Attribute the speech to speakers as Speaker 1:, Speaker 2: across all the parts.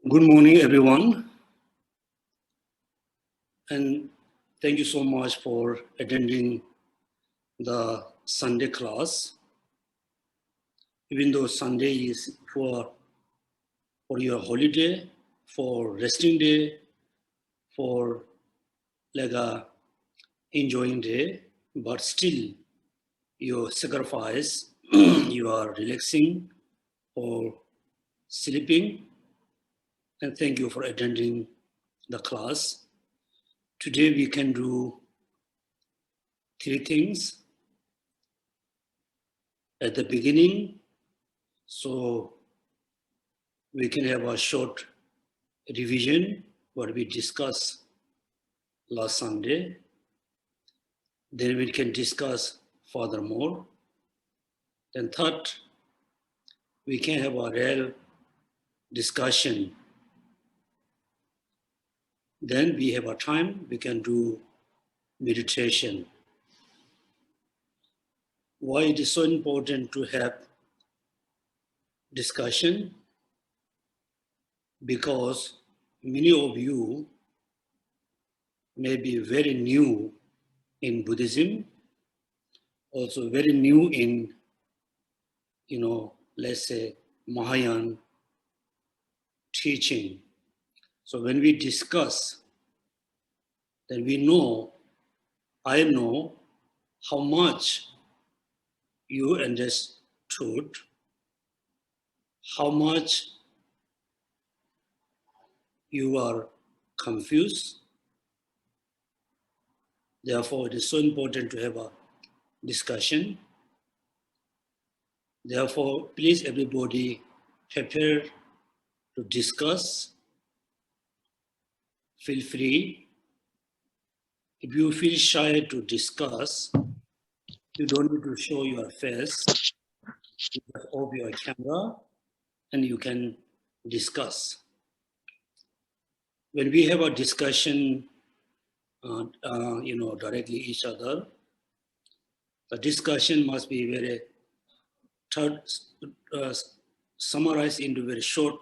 Speaker 1: Good morning, everyone, and thank you so much for attending the Sunday class. Even though Sunday is for your holiday, for resting day, for like a enjoying day, but still you sacrifice, you are relaxing or sleeping, and thank you for attending the class. Today we can do three things at the beginning, so we can have a short revision what we discussed last Sunday. Then we can discuss furthermore. Then third, we can have a real discussion. Then we have a time we can do meditation. Why it is so important to have discussion? Because many of you may be very new in Buddhism, also very new in, let's say Mahayana teaching. So when we discuss, then I know how much you understood, how much you are confused. Therefore, it is so important to have a discussion. Therefore, please everybody prepare to discuss. Feel free. If you feel shy to discuss, you don't need to show your face. You just open your camera and you can discuss. When we have a discussion, directly each other, the discussion must be very summarized into very short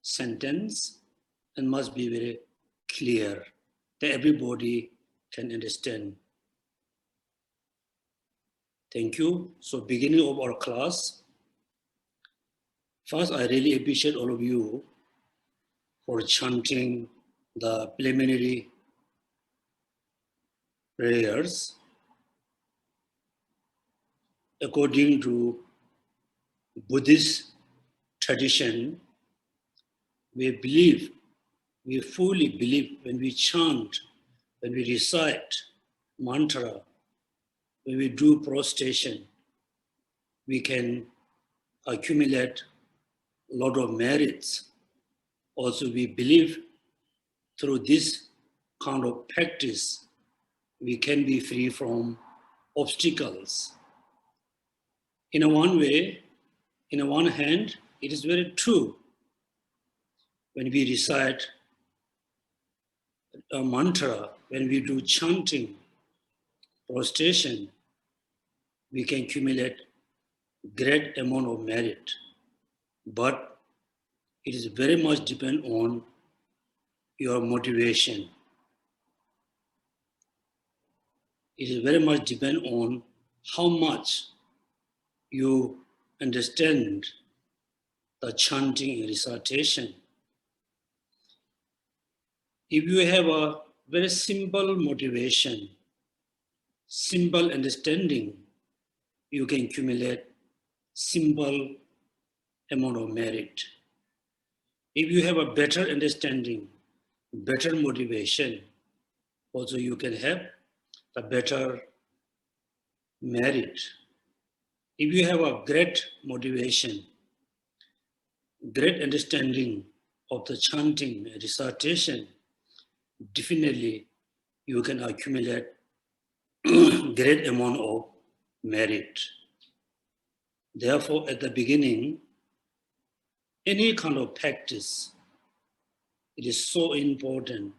Speaker 1: sentence and must be very clear that everybody can understand. Thank you. So beginning of our class, first I really appreciate all of you for chanting the preliminary prayers. According to Buddhist tradition, we fully believe when we chant, when we recite mantra, when we do prostration, we can accumulate a lot of merits. Also, we believe through this kind of practice, we can be free from obstacles. In a one way, in a one hand, it is very true. When we recite a mantra, when we do chanting, prostration, we can accumulate great amount of merit. But it is very much depend on your motivation. It is very much depend on how much you understand the chanting and recitation. If you have a very simple motivation, simple understanding, you can accumulate simple amount of merit. If you have a better understanding, better motivation, also you can have a better merit. If you have a great motivation, great understanding of the chanting, recitation, definitely you can accumulate great amount of merit. Therefore, at the beginning, any kind of practice, it is so important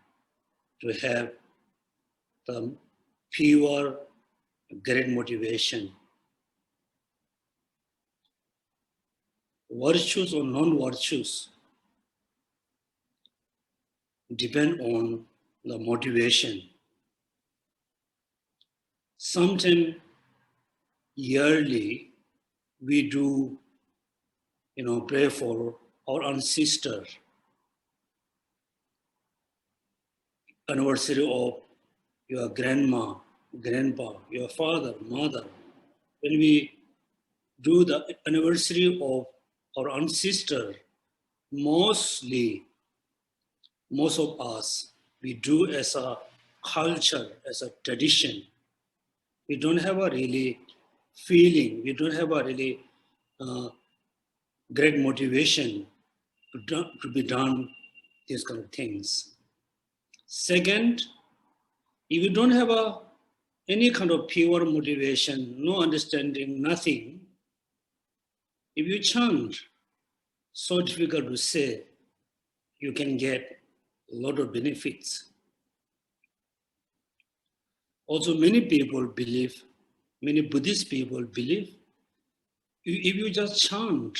Speaker 1: to have the pure, great motivation. Virtues or non-virtues, depend on the motivation. Sometime yearly, we do, pray for our ancestor, anniversary of your grandma, grandpa, your father, mother. When we do the anniversary of our ancestor, most of us, we do as a culture, as a tradition. We don't have a really feeling, we don't have a really great motivation to be done these kind of things. Second, if you don't have any kind of pure motivation, no understanding, nothing, if you chant, so difficult to say, you can get a lot of benefits. Also, many people believe, many Buddhist people believe, if you just chant,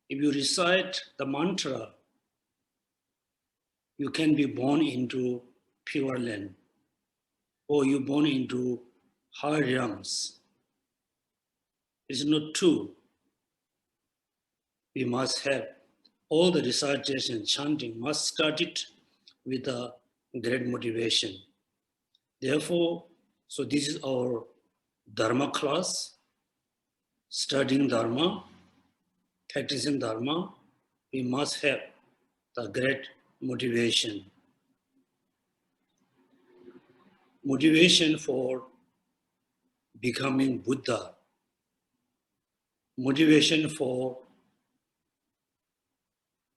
Speaker 1: if you recite the mantra, you can be born into pure land, or you born into higher realms. It's not true. We must have all the recitation, chanting must start it with a great motivation. Therefore, so this is our Dharma class, studying Dharma, practicing Dharma. We must have the great motivation. Motivation for becoming Buddha. Motivation for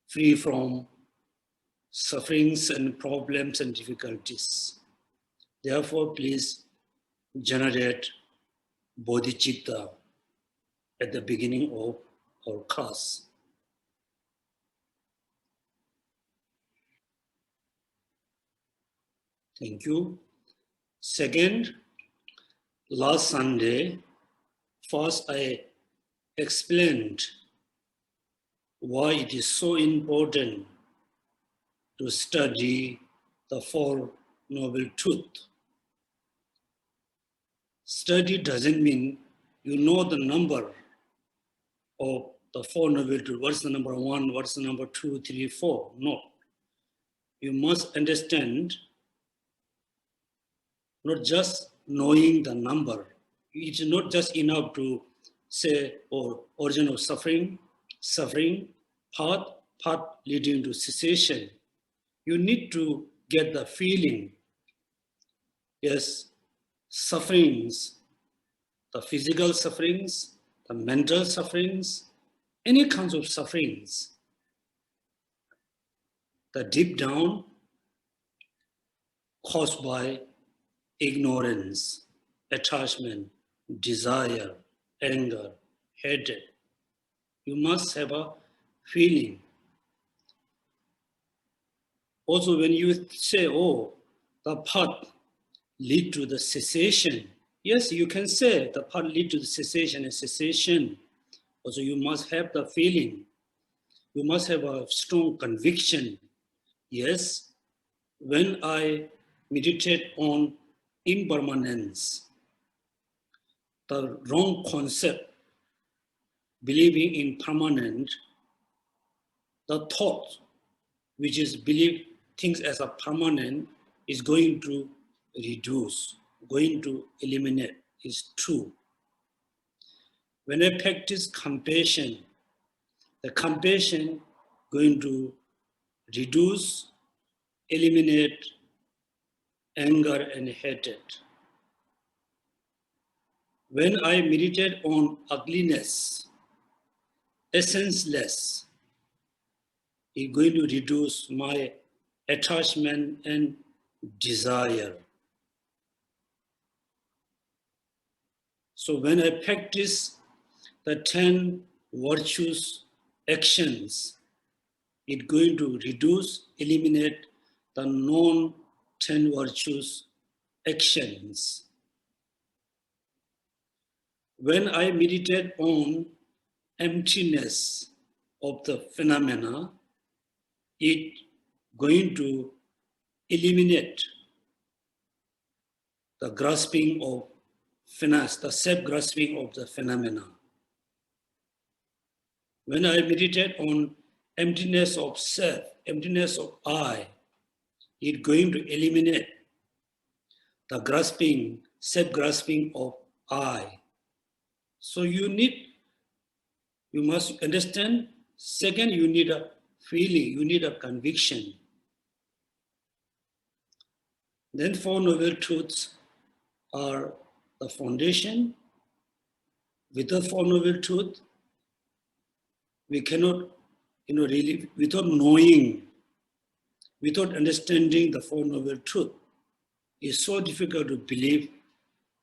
Speaker 1: free from sufferings and problems and difficulties. Therefore, please generate bodhicitta at the beginning of our class. Thank you. Second, last Sunday, first I explained why it is so important to study the Four Noble Truths. Study doesn't mean you know the number of the Four Noble Truths. What's the number 1? What's the number 2, 3, 4? No. You must understand not just knowing the number. It's not just enough to say, origin of suffering, path leading to cessation. You need to get the feeling. Yes, sufferings, the physical sufferings, the mental sufferings, any kinds of sufferings, the deep down caused by ignorance, attachment, desire, anger, hatred. You must have a feeling. Also, when you say, the path lead to the cessation. Yes, you can say the path lead to the cessation and cessation. Also, you must have the feeling. You must have a strong conviction. Yes, when I meditate on impermanence, the wrong concept, believing in permanent, the thought, which is believe things as a permanent, is going to reduce, going to eliminate, is true. When I practice compassion, the compassion going to reduce, eliminate anger and hatred. When I meditate on ugliness, essenceless, it's going to reduce my attachment and desire. So when I practice the 10 virtues actions, it's going to reduce, eliminate the non-10 virtues actions. When I meditate on emptiness of the phenomena, it's going to eliminate the grasping of finance, the self-grasping of the phenomena. When I meditate on emptiness of self, emptiness of I, it's going to eliminate the grasping, self-grasping of I. So you must understand, second, you need a feeling, you need a conviction. Then Four Noble Truths are the foundation. Without Four Noble Truths, we cannot, really, without knowing, without understanding the Four Noble Truths, it's so difficult to believe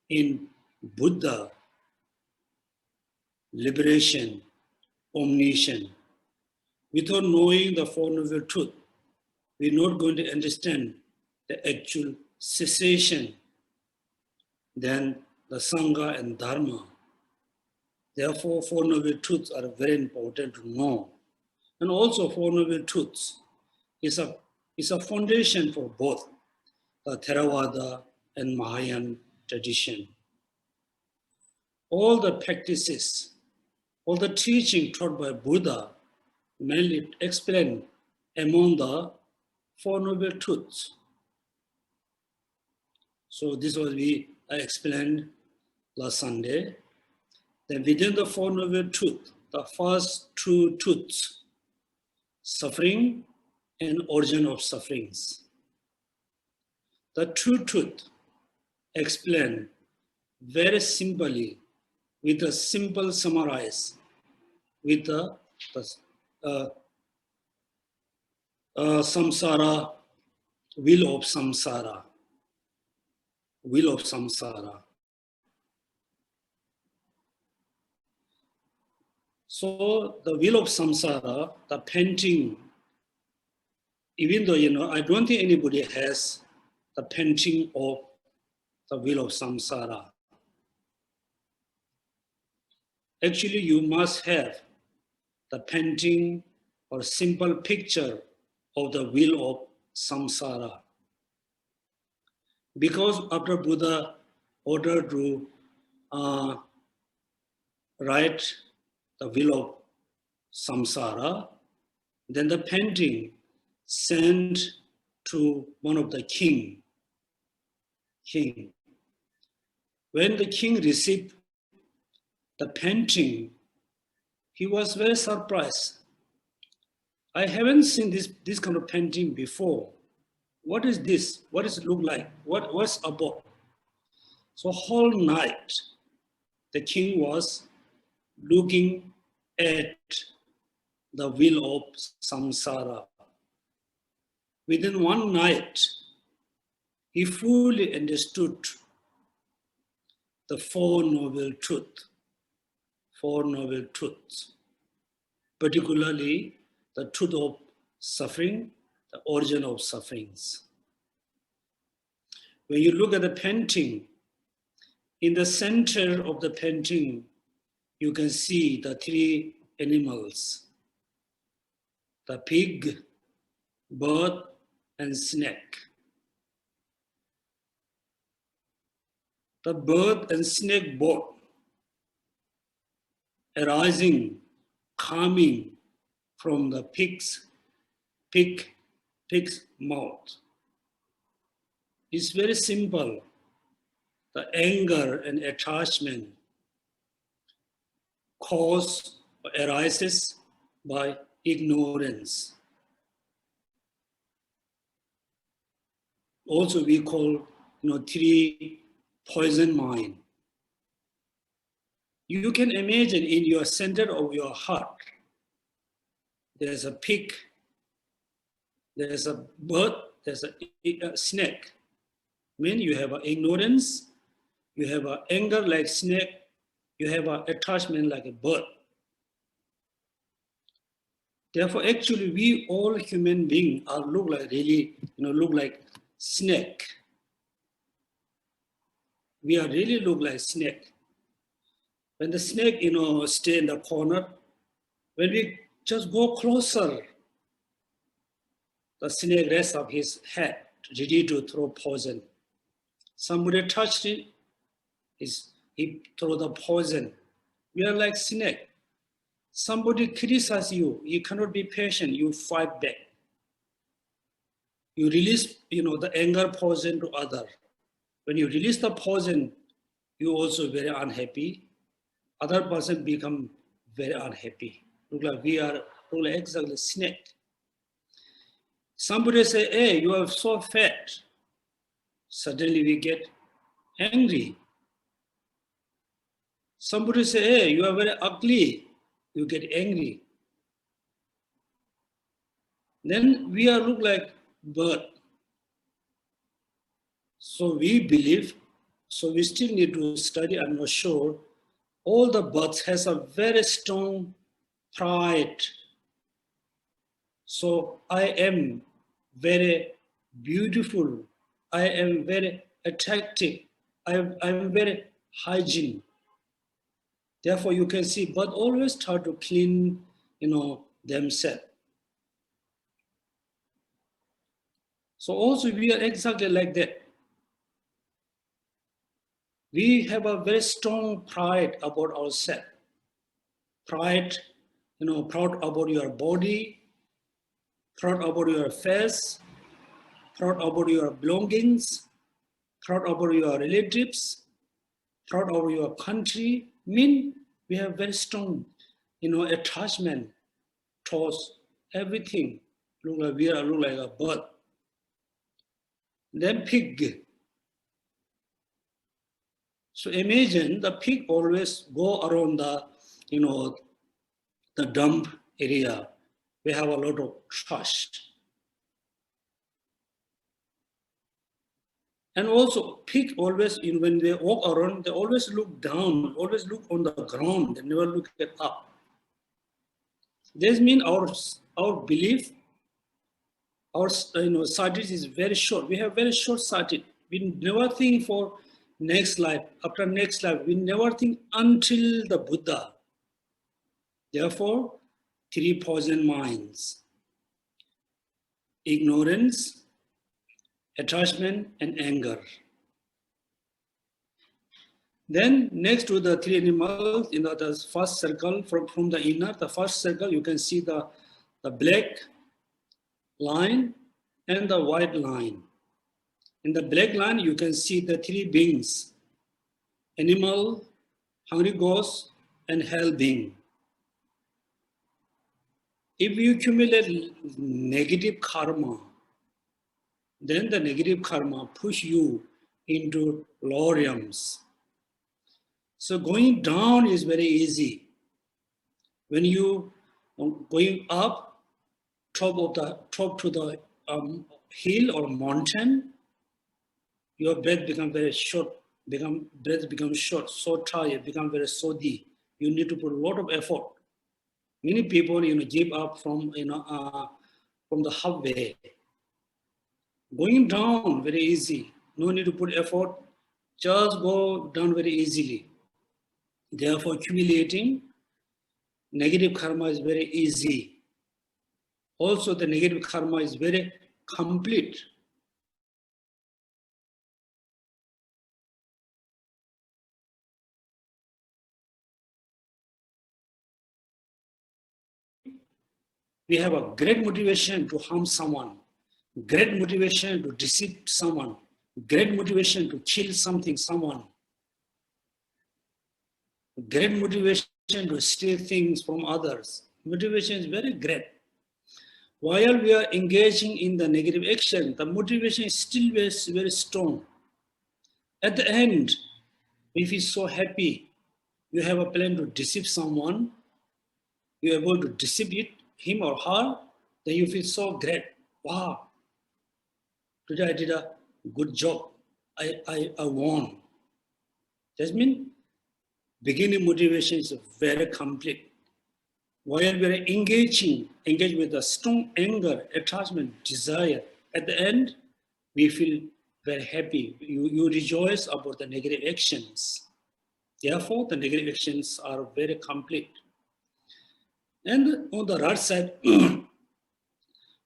Speaker 1: in Buddha, liberation, omniscience. Without knowing the Four Noble Truths, we're not going to understand the actual cessation, then the Sangha and Dharma. Therefore, Four Noble Truths are very important to know. And also Four Noble Truths is a foundation for both the Theravada and Mahayana tradition. All the practices, all the teaching taught by Buddha mainly explained among the Four Noble Truths. So this was I explained last Sunday. Then within the Four Noble Truths, the first two truths, suffering and origin of sufferings. The true truth explained very simply with a simple summarize with the samsara, will of samsara. Will of samsara. So the will of samsara, the painting, even though, I don't think anybody has the painting of the will of samsara. Actually, you must have the painting or simple picture of the will of samsara. Because after Buddha ordered to write the will of samsara, then the painting sent to one of the king. When the king received the painting, he was very surprised. I haven't seen this kind of painting before. What is this? What does it look like? What's about? So whole night, the king was looking at the will of samsara. Within one night, he fully understood the Four Noble Truths. Four Noble Truths, particularly the truth of suffering, the origin of sufferings. When you look at the painting, in the center of the painting, you can see the three animals, the pig, bird, and snake. The bird and snake both arising, coming from the pig's mouth. It's very simple. The anger and attachment arises by ignorance. Also, we call three poison mind. You can imagine in your center of your heart, there's a pig, there's a bird, there's a snake. Mean you have ignorance, you have anger like snake, you have attachment like a bird. Therefore, actually, we all human beings look like look like snake. We really look like snake. When the snake, stay in the corner, when we just go closer, the snake rests up his head ready to throw poison. Somebody touched it, he throw the poison. We are like snake. Somebody criticizes you, you cannot be patient, you fight back. You release, the anger poison to other. When you release the poison, you also very unhappy. Other person become very unhappy. Look like we are like exactly snake. Somebody say, hey, you are so fat. Suddenly we get angry. Somebody say, hey, you are very ugly. You get angry. Then we are look like bird. So we believe, so we still need to study and know sure all the birds has a very strong pride. So I am very beautiful. I am very attractive. I am very hygiene. Therefore, you can see birds always try to clean, themselves. So also we are exactly like that. We have a very strong pride about ourselves. Pride, proud about your body, proud about your face, proud about your belongings, proud about your relatives, proud about your country. We have very strong, attachment towards everything. We look like a bird. Then pig. So imagine the pig always go around the, the dump area. We have a lot of trash. And also pig always, when they walk around, they always look down, always look on the ground, they never look up. This means our belief, our sighted is very short. We have very short sighted. We never think for next life, after next life, we never think until the Buddha. Therefore, 3 poison minds: ignorance, attachment, and anger. Then next to the 3 animals, the first circle from the inner, the first circle, you can see the black line and the white line. In the black line, you can see the 3 beings: animal, hungry ghost, and hell being. If you accumulate negative karma, then the negative karma push you into lower realms. So going down is very easy. When you going up, top to the hill or mountain, your breath becomes very short. Breath becomes short, so tired, become very soddy. You need to put a lot of effort. Many people, give up from the halfway. Going down very easy. No need to put effort. Just go down very easily. Therefore, accumulating negative karma is very easy. Also, the negative karma is very complete. We have a great motivation to harm someone, great motivation to deceive someone, great motivation to kill someone, great motivation to steal things from others. Motivation is very great. While we are engaging in the negative action, the motivation is still very, very strong. At the end, if you're so happy, you have a plan to deceive someone, you're able to deceive him or her, then you feel so great. Wow, today I did a good job. I won. That means beginning motivation is very complete. While we are engaged with a strong anger, attachment, desire, at the end, we feel very happy. You rejoice about the negative actions. Therefore, the negative actions are very complete. And on the right side,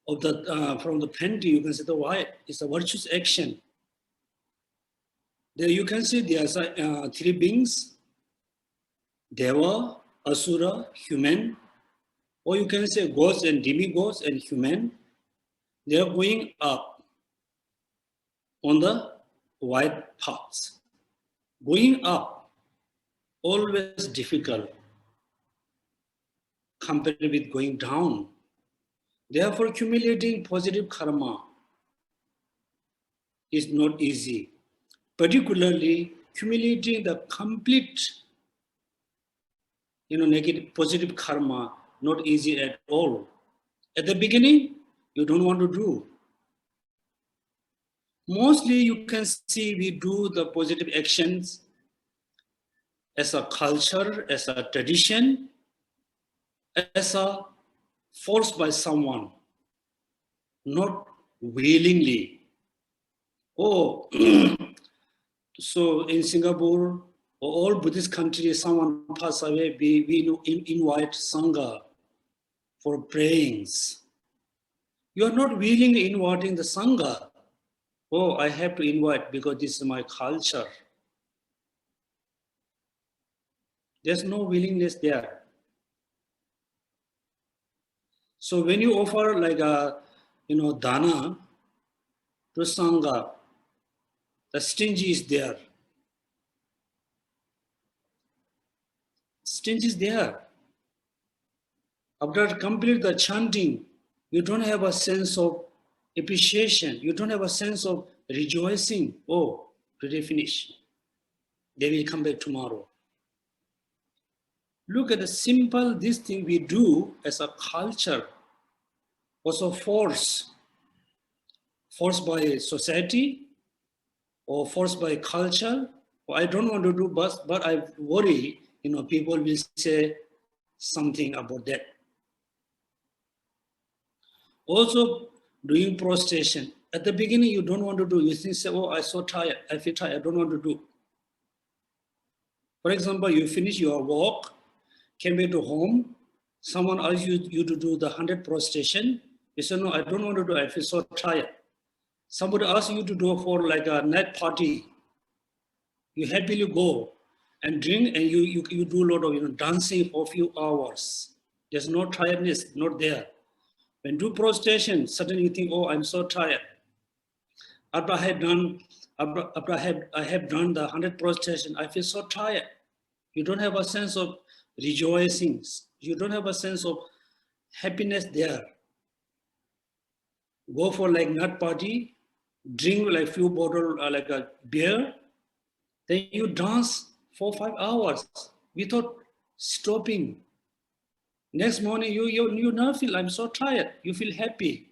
Speaker 1: of the from the painting, you can see the white is a virtuous action. There you can see there are three beings: Deva, Asura, human, or you can say gods and demigods and human. They are going up on the white paths. Going up, always difficult compared with going down. Therefore, accumulating positive karma is not easy. Particularly, accumulating the complete, negative, positive karma, not easy at all. At the beginning, you don't want to do. Mostly, you can see we do the positive actions as a culture, as a tradition, as a forced by someone, not willingly. Oh, so in Singapore or all Buddhist countries, someone pass away, we invite Sangha for prayings. You are not willingly inviting the Sangha. Oh, I have to invite because this is my culture. There's no willingness there. So when you offer like a, dana to Sangha, the stingy is there. Stingy is there. After complete the chanting, you don't have a sense of appreciation. You don't have a sense of rejoicing. Oh, today finish. They will come back tomorrow. Look at the simple, this thing we do as a culture, also forced by society or forced by culture. I don't want to do, but I worry, people will say something about that. Also, doing prostration. At the beginning, you don't want to do. You think, oh, I'm so tired. I feel tired. I don't want to do. For example, you finish your walk, came back to home, someone asked you to do the 100 prostration. You say, no, I don't want to do. I feel so tired. Somebody asks you to do for like a night party. You happily go and drink, and you do a lot of dancing for a few hours. There's no tiredness, not there. When do prostration, suddenly you think, oh, I'm so tired. After I have done the 100 prostration, I feel so tired. You don't have a sense of rejoicing. You don't have a sense of happiness there. Go for like nut party, drink like few bottle like a beer, then you dance for 5 hours without stopping. Next morning, you now feel, I'm so tired. You feel happy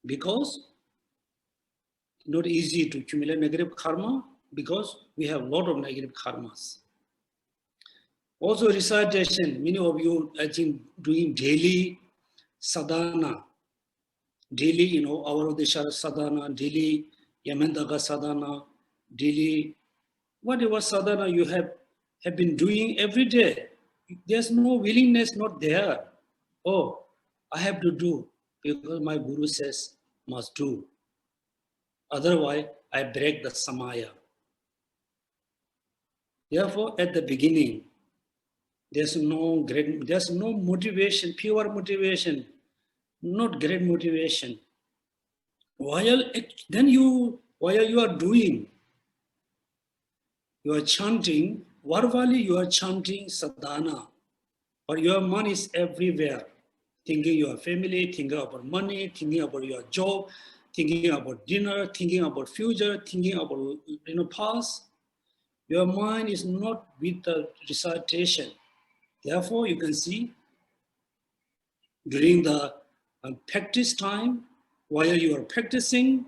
Speaker 1: because not easy to accumulate negative karma because we have a lot of negative karmas. Also recitation, many of you, I think, doing daily sadhana. Daily, Avarodesha sadhana, daily Yamantaka sadhana, daily, whatever sadhana you have been doing every day. There's no willingness not there. Oh, I have to do because my guru says must do. Otherwise, I break the samaya. Therefore, at the beginning, there's no motivation, pure motivation, not great motivation. While you are doing, you are chanting, verbally you are chanting sadhana, but your mind is everywhere, thinking your family, thinking about money, thinking about your job, thinking about dinner, thinking about future, thinking about past. Your mind is not with the recitation. Therefore, you can see during the practice time, while you are practicing,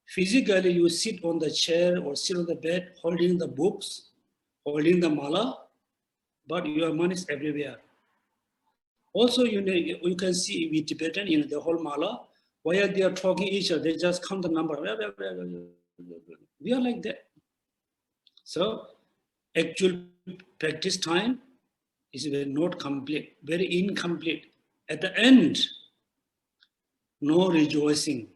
Speaker 1: physically you sit on the chair or sit on the bed holding the books, holding the mala, but your mind is everywhere. Also, you can see with Tibetan, the whole mala, while they are talking each other, they just count the number. We are like that. So, actual practice time is not complete, very incomplete. At the end, no rejoicing,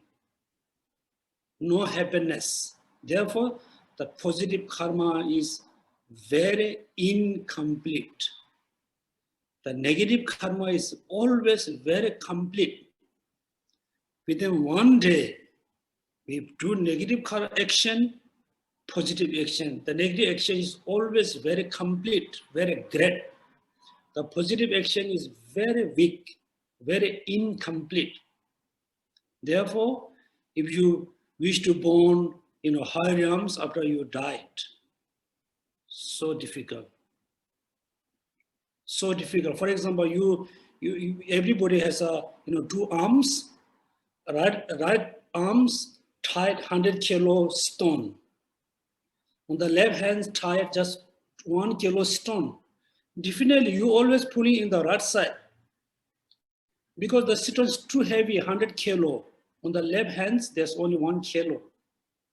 Speaker 1: no happiness. Therefore, the positive karma is very incomplete. The negative karma is always very complete. Within one day, we do negative action, positive action. The negative action is always very complete, very great. The positive action is very weak, very incomplete. Therefore, if you wish to born in higher realms after you died, so difficult. So difficult. For example, you everybody has two arms, right arms tied 100 kilo stone. On the left hand tied just 1 kilo stone. Definitely you always pulling in the right side because the stone is too heavy, 100 kilo. On the left hand, there's only 1 kilo.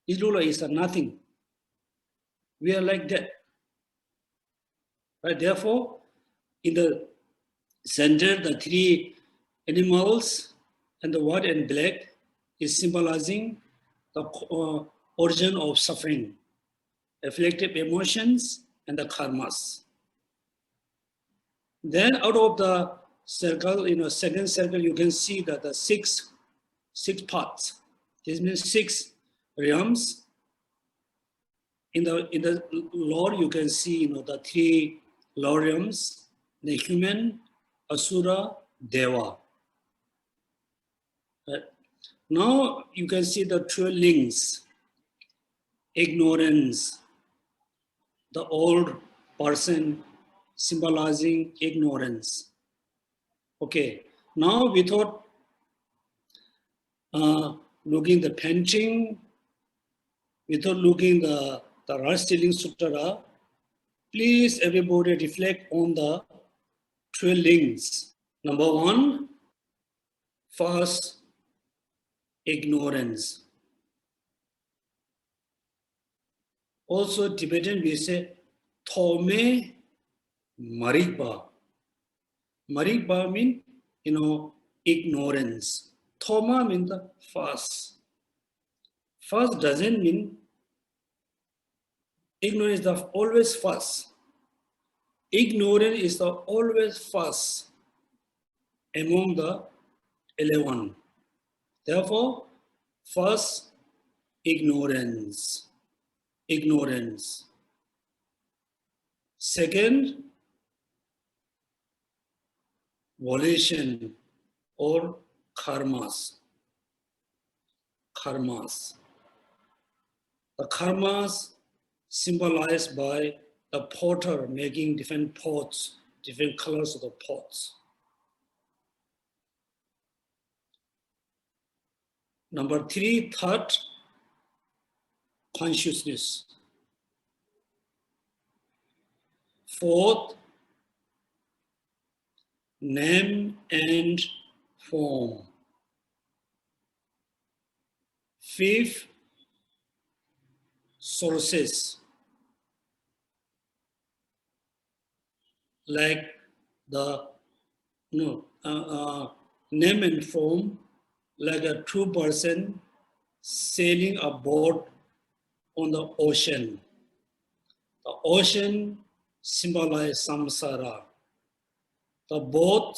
Speaker 1: Ilula is nothing. We are like that. Right? Therefore, in the center, the three animals and the white and black is symbolizing the origin of suffering, afflictive emotions, and the karmas. Then out of the circle, second circle, you can see that the six parts. This means 6 realms. In the Lord, you can see the 3 Lord realms, the human, asura, deva. Right? Now you can see the 12 links. Ignorance, the old person symbolizing ignorance. Okay, now without looking the painting, without looking the Raj-Stealing Sutra, please everybody reflect on the 12 links. Number 1, first, ignorance. Also Tibetan we say, Thome Marikba. Marikba means, ignorance. Thoma means the first. First doesn't mean ignorance is the always first. Ignorance is the always first among the 11. Therefore, first, ignorance. Ignorance. Second, volition or karmas. Karmas. The karmas symbolized by the potter making different pots, different colors of the pots. Number 3, third, consciousness. Fourth, name and form. Fifth, sources. Like the name and form, like a true person sailing a boat on the ocean. The ocean symbolizes samsara. The boat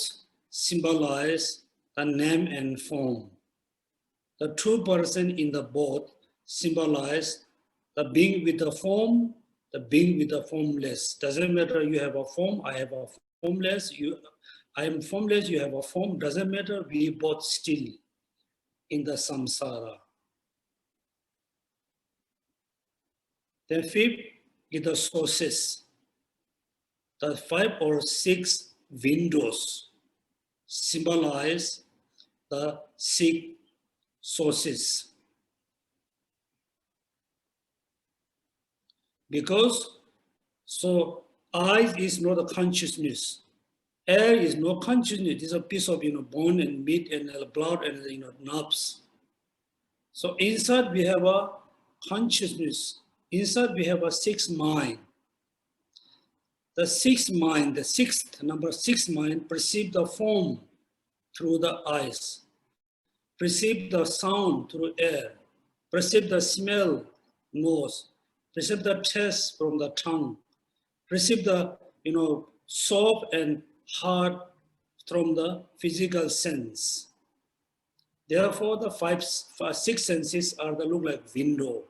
Speaker 1: symbolizes the name and form. The true person in the boat symbolizes the being with the form, the being with the formless. Doesn't matter you have a form, I have a formless, I am formless, you have a form. Doesn't matter, we both still in the samsara. Then fifth is the sources. The 5 or 6 windows symbolize the 6 sources. Because eyes is not a consciousness. Air is no consciousness. It's a piece of bone and meat and blood and nerves. So inside we have a consciousness. Inside we have a 6th mind. The 6th mind, number 6 mind, perceive the form through the eyes. perceive the sound through air, perceive the smell, nose, perceive the taste from the tongue, perceive the soft and hard from the physical sense. Therefore, the six senses are the look like window.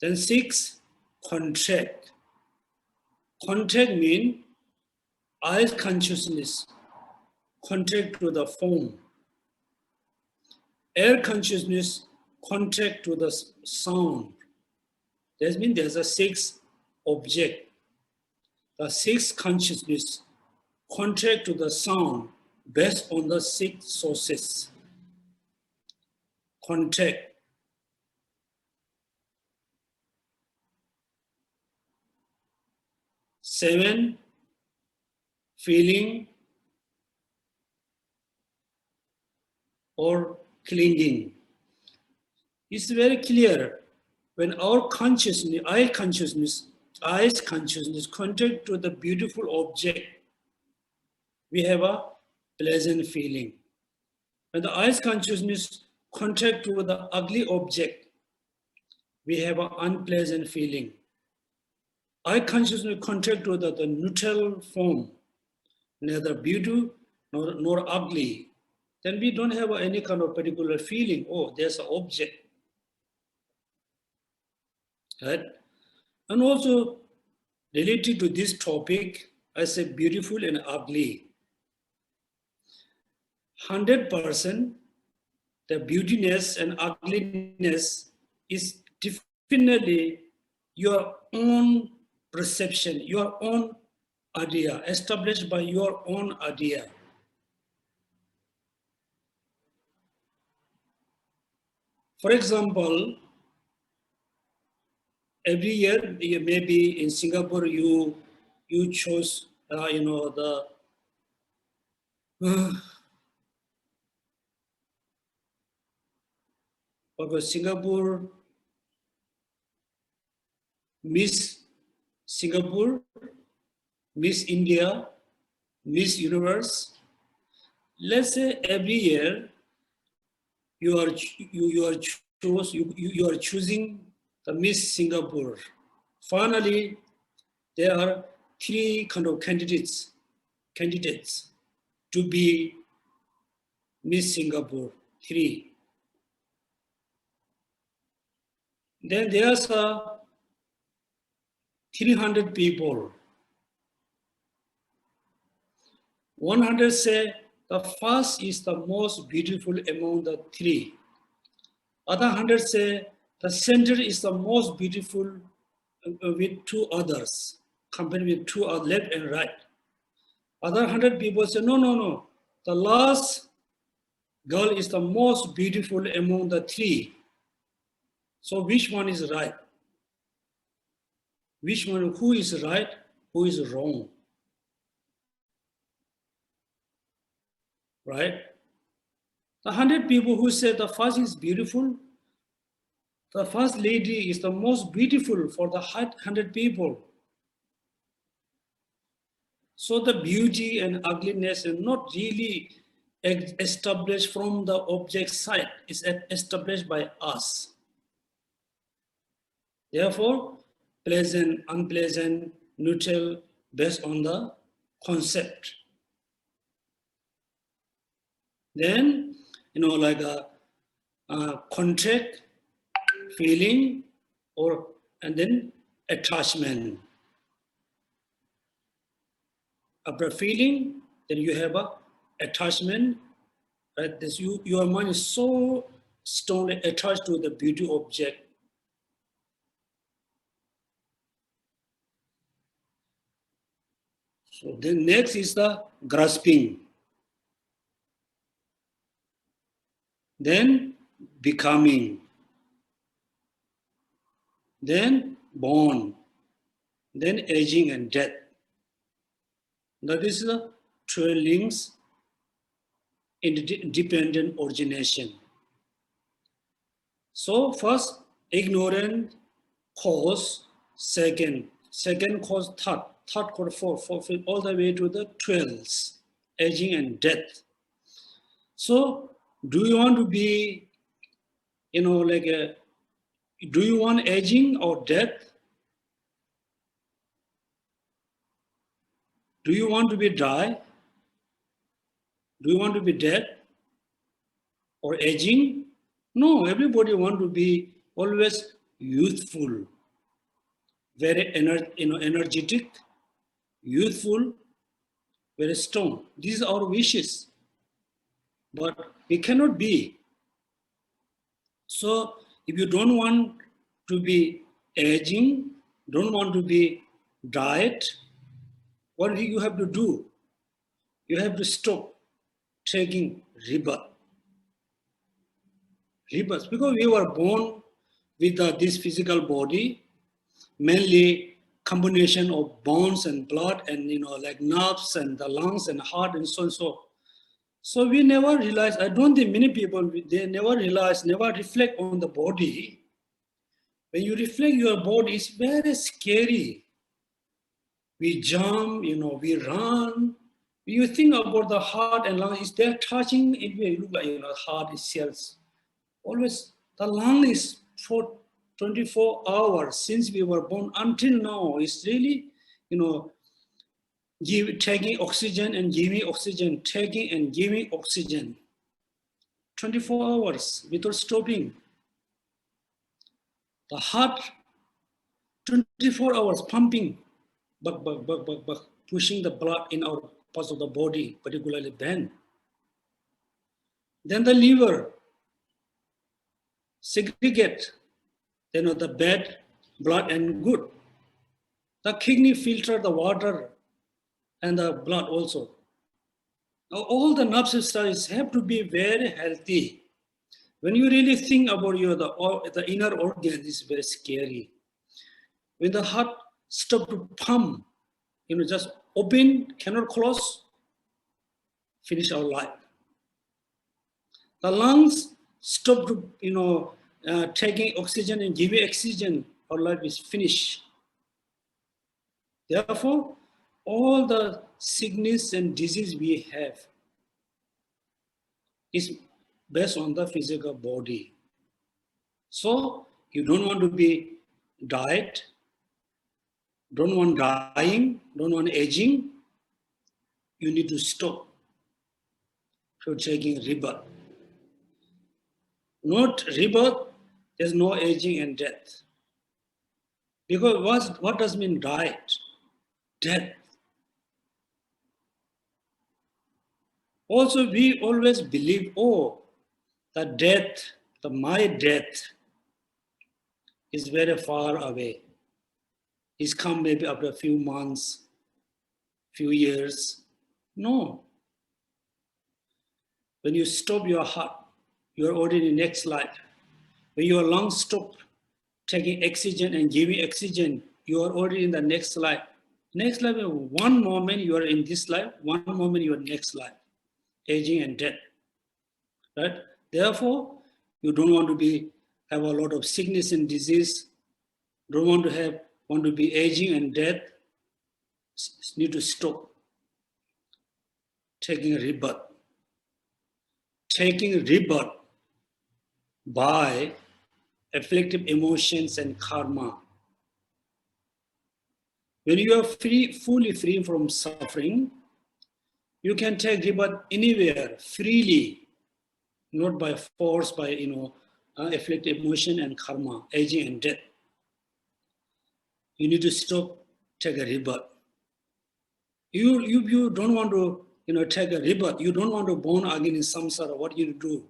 Speaker 1: Then six, contract. Contract means eye consciousness, contract to the form. Air consciousness, contract to the sound. That means there's a six object. The six consciousness contract to the sound based on the six sources. Contract. Seven, feeling or clinging. It's very clear when our consciousness, eyes consciousness contact to the beautiful object, we have a pleasant feeling. When the eyes consciousness contact to the ugly object, we have an unpleasant feeling. Eye consciousness contact to the neutral form, neither beautiful nor ugly, then we don't have any kind of particular feeling, oh, there's an object. Right? And also, related to this topic, I say beautiful and ugly. 100%, the beautiness and ugliness is definitely your own perception, your own idea, established by your own idea. For example, every year, maybe in Singapore, you chose, Singapore, Miss Singapore, Miss India, Miss Universe. Let's say every year you are choosing the Miss Singapore. Finally, there are three kind of candidates to be Miss Singapore. Three. Then there's 300 people. 100 say the first is the most beautiful among the three. Other 100 say the center is the most beautiful with two others, compared with two left and right. Other 100 people say, no. The last girl is the most beautiful among the three. So which one is right? Which one, who is right, who is wrong? Right? The 100 people who say the first is beautiful, the first lady is the most beautiful for the 100 people. So the beauty and ugliness is not really established from the object side, it's established by us. Therefore, pleasant, unpleasant, neutral, based on the concept. Then, like a contract, feeling, and then attachment. After feeling, then you have a attachment. Right? Your mind is so strongly attached to the beauty object. So then next is the grasping. Then becoming. Then born. Then aging and death. That is the 12 links in dependent origination. So first, ignorant cause, second cause, third cause, fourth, all the way to the 12s, aging and death. So do you want to be, do you want aging or death? Do you want to be die? Do you want to be dead or aging? No, everybody want to be always youthful, very energetic, youthful, very strong. These are our wishes, but we cannot be. So if you don't want to be aging, don't want to be diet, what do you have to do? You have to stop taking rebirth. Rebirth, because we were born with this physical body, mainly combination of bones and blood and like nerves and the lungs and heart and so and so. So we never realize, I don't think many people, they never realize, never reflect on the body. When you reflect your body, it's very scary. We jump, we run. When you think about the heart and lungs, is they're touching, it will look like, heart is cells. Always, the lung is for 24 hours since we were born until now. It's really, taking oxygen and giving oxygen, taking and giving oxygen. 24 hours without stopping. The heart, 24 hours pumping, pushing the blood in our parts of the body, particularly vein. Then the liver segregate, the bad blood and good. The kidney filter the water and the blood also. Now, all the nerve systems have to be very healthy. When you really think about the inner organ is very scary. When the heart stop to pump, just open, cannot close, finish our life. The lungs stop to, taking oxygen and giving oxygen, our life is finished. Therefore, all the sickness and disease we have is based on the physical body. So you don't want to be diet, don't want dying, don't want aging, you need to stop from taking rebirth. Not rebirth, there's no aging and death. Because what does mean diet? Death. Also, we always believe, the death, my death is very far away. It's come maybe after a few months, few years. No. When you stop your heart, you're already in the next life. When your lungs stop taking oxygen and giving oxygen, you are already in the next life. Next life, one moment you are in this life, one moment you are in next life. Aging and death, right? Therefore, you don't want to have a lot of sickness and disease. Don't want to be aging and death. Need to stop taking rebirth. Taking rebirth by afflictive emotions and karma. When you are fully free from suffering, you can take rebirth anywhere, freely, not by force, by afflictive emotion and karma, aging and death. You need to stop, take a rebirth. You don't want to take a rebirth. You don't want to born again in samsara. What you do?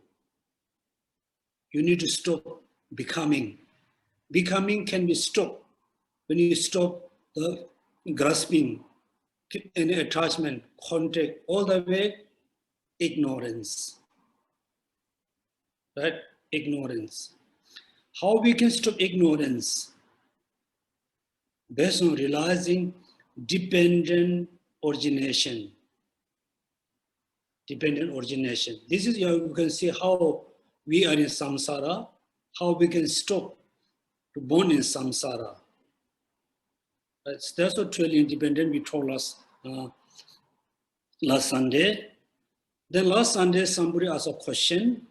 Speaker 1: You need to stop becoming. Becoming can be stopped when you stop the grasping, any attachment, contact, all the way, ignorance. Right? Ignorance. How we can stop ignorance? Based on realizing dependent origination. Dependent origination. This is you can see how we are in samsara, how we can stop to born in samsara. That's what truly independent we told us. last Sunday. Then last Sunday, somebody asked a question.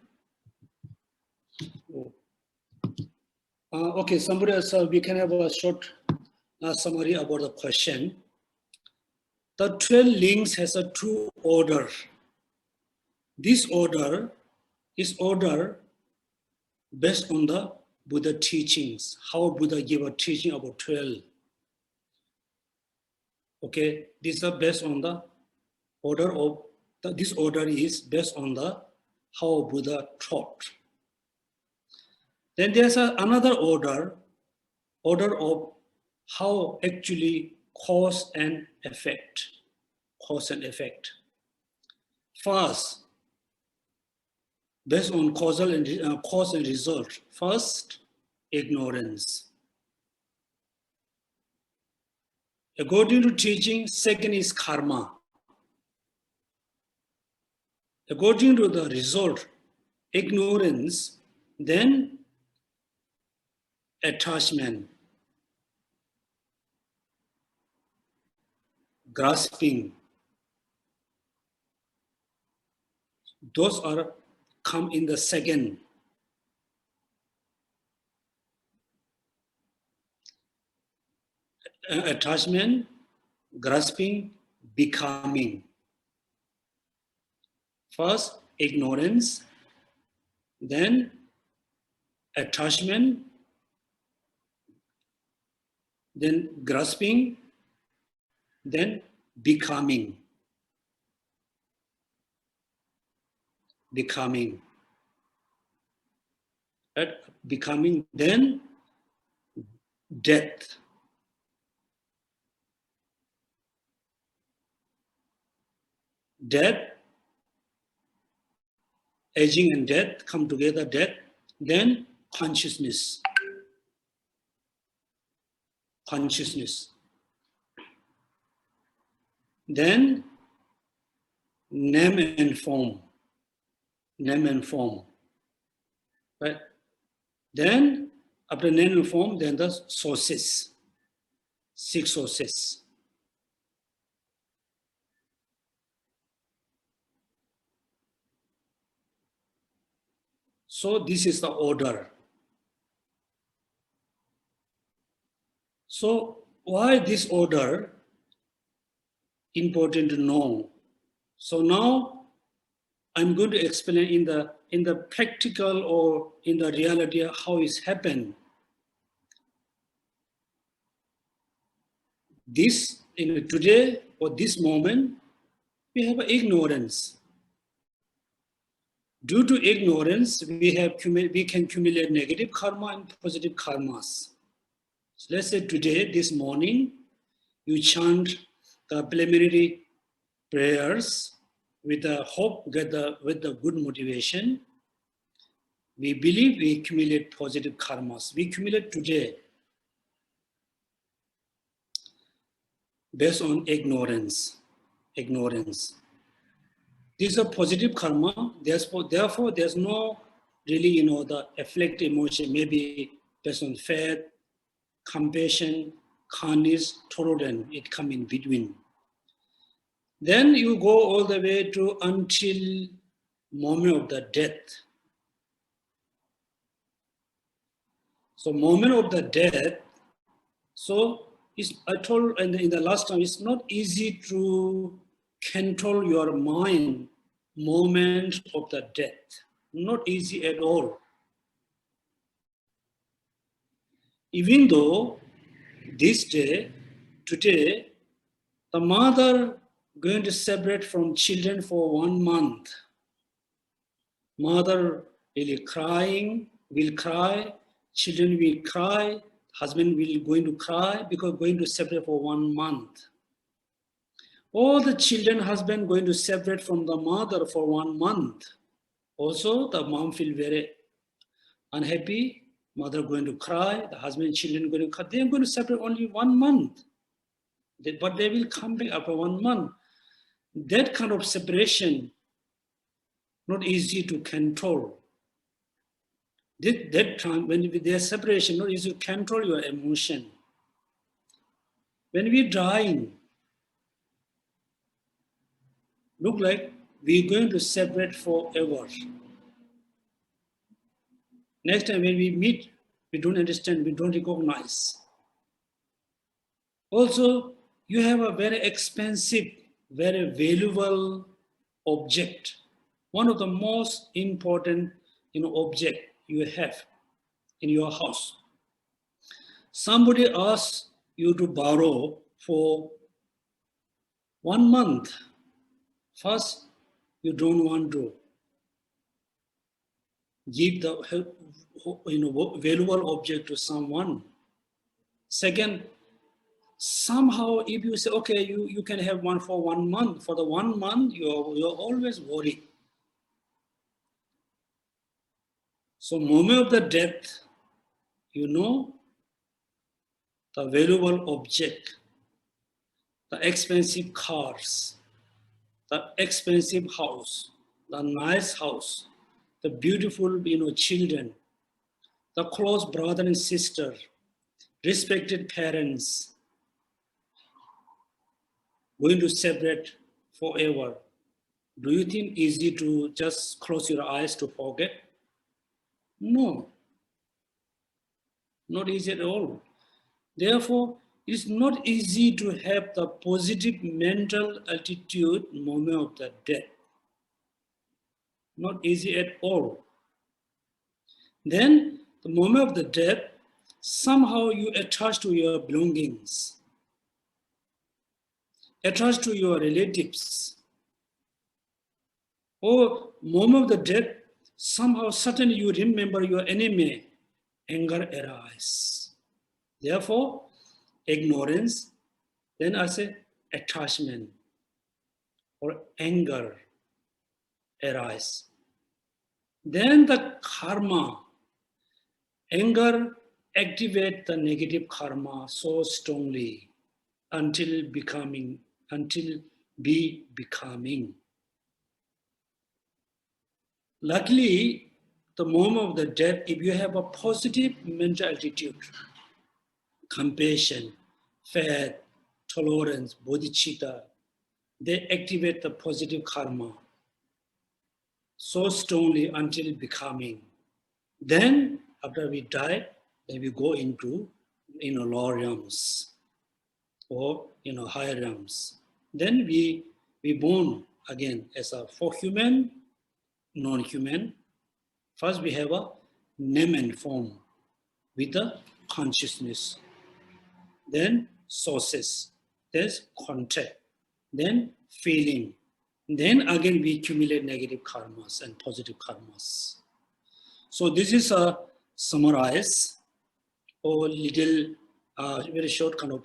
Speaker 1: Okay, somebody else, we can have a short summary about the question. The 12 links has a two order. This order is order based on the Buddha teachings, how Buddha gave a teaching about 12. Okay, these are based on the order of, this order is based on the how Buddha taught. Then there's another order of how actually cause and effect. First, based on cause and result. First, ignorance. According to teaching, second is karma. According to the result, ignorance, then attachment, grasping. Those are come in the second. Attachment, grasping, becoming. First, ignorance, then attachment, then grasping, then becoming. Becoming, then death. Death, aging and death come together, death, then consciousness. Then name and form. Right? Then after name and form, then the sources. 6 sources. So this is the order. So why this order important to know? So now I'm going to explain in the practical or in the reality how it's happened. This today or this moment we have ignorance. Due to ignorance, we can accumulate negative karma and positive karmas. So let's say today, this morning, you chant the preliminary prayers with the hope, with the good motivation. We believe we accumulate positive karmas. We accumulate today based on ignorance. These are positive karma. Therefore, there's no really, the afflicted emotion, maybe based on faith, compassion, kindness, tolerance, it come in between. Then you go all the way to until moment of the death. So moment of the death, so I told in the last time, it's not easy to control your mind moment of the death. Not easy at all. Even though today, the mother going to separate from children for 1 month. Mother really will cry, children will cry, husband will going to cry because going to separate for 1 month. All the children, husband going to separate from the mother for 1 month. Also, the mom feel very unhappy. Mother going to cry, the husband, children going to cry. They are going to separate only 1 month. But they will come back after 1 month. That kind of separation, not easy to control. That time, when there's separation, not easy to control your emotion. When we're dying, look like we're going to separate forever. Next time when we meet, we don't understand, we don't recognize. Also, you have a very expensive, very valuable object. One of the most important object you have in your house. Somebody asks you to borrow for 1 month. First, you don't want to give the valuable object to someone. Second, somehow if you say, okay, you can have one for 1 month, for the 1 month, you're always worried. So moment of the death, the valuable object, the expensive cars, the expensive house, the nice house, the beautiful children, the close brother and sister, respected parents, going to separate forever. Do you think easy to just close your eyes to forget? No, not easy at all. Therefore, it's not easy to have the positive mental attitude moment of the death. Not easy at all. Then, the moment of the death, somehow you attach to your belongings, attach to your relatives. Or moment of the death, somehow suddenly you remember your enemy, anger arises. Therefore, ignorance, then I say attachment or anger arise. Then the karma, anger activate the negative karma so strongly until be becoming. Luckily, the moment of the death, if you have a positive mental attitude, compassion, faith, tolerance, bodhicitta, they activate the positive karma so strongly until becoming. Then, after we die, then we go into lower realms or higher realms. Then we born again as a for human, non-human. First we have a name and form with the consciousness. Then sources, there's contact, then feeling. Then again we accumulate negative karmas and positive karmas. So this is a summarize or little very short kind of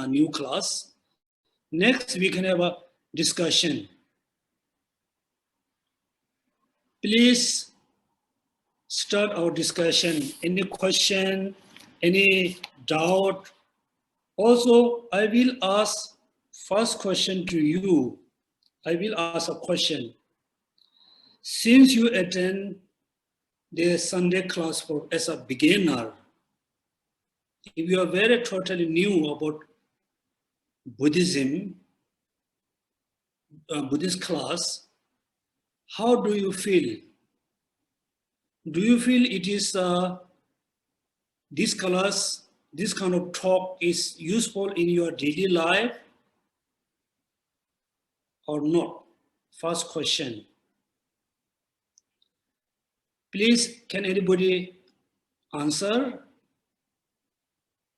Speaker 1: new class. Next we can have a discussion. Please start our discussion. Any question, any doubt? Also, I will ask first question to you. I will ask a question. Since you attend the Sunday class as a beginner, if you are very totally new about Buddhism, Buddhist class, how do you feel? Do you feel it is this class, this kind of talk is useful in your daily life or not? First question. Please, can anybody answer?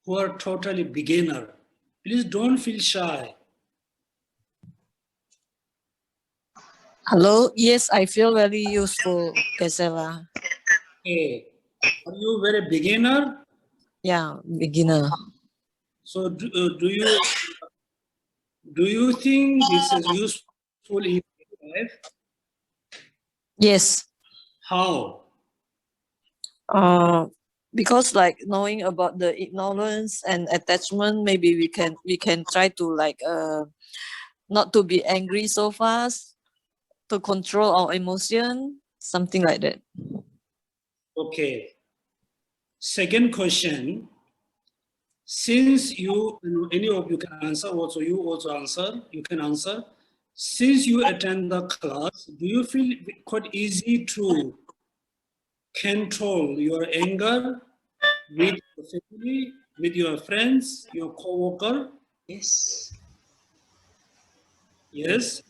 Speaker 1: Who are totally beginner, please don't feel shy.
Speaker 2: Hello, yes, I feel very useful, Geshe.
Speaker 1: Okay, are you very beginner?
Speaker 2: Yeah, beginner.
Speaker 1: So do you think this is useful in your life?
Speaker 2: Yes.
Speaker 1: How?
Speaker 2: Because like knowing about the ignorance and attachment, maybe we can try to like not to be angry so fast, to control our emotion, something like that.
Speaker 1: Okay. Second question. Since any of you can answer, also you also answer, you can answer. since you attend the class, do you feel quite easy to control your anger with your family, with your friends, your co-worker?
Speaker 3: Yes.
Speaker 1: Yes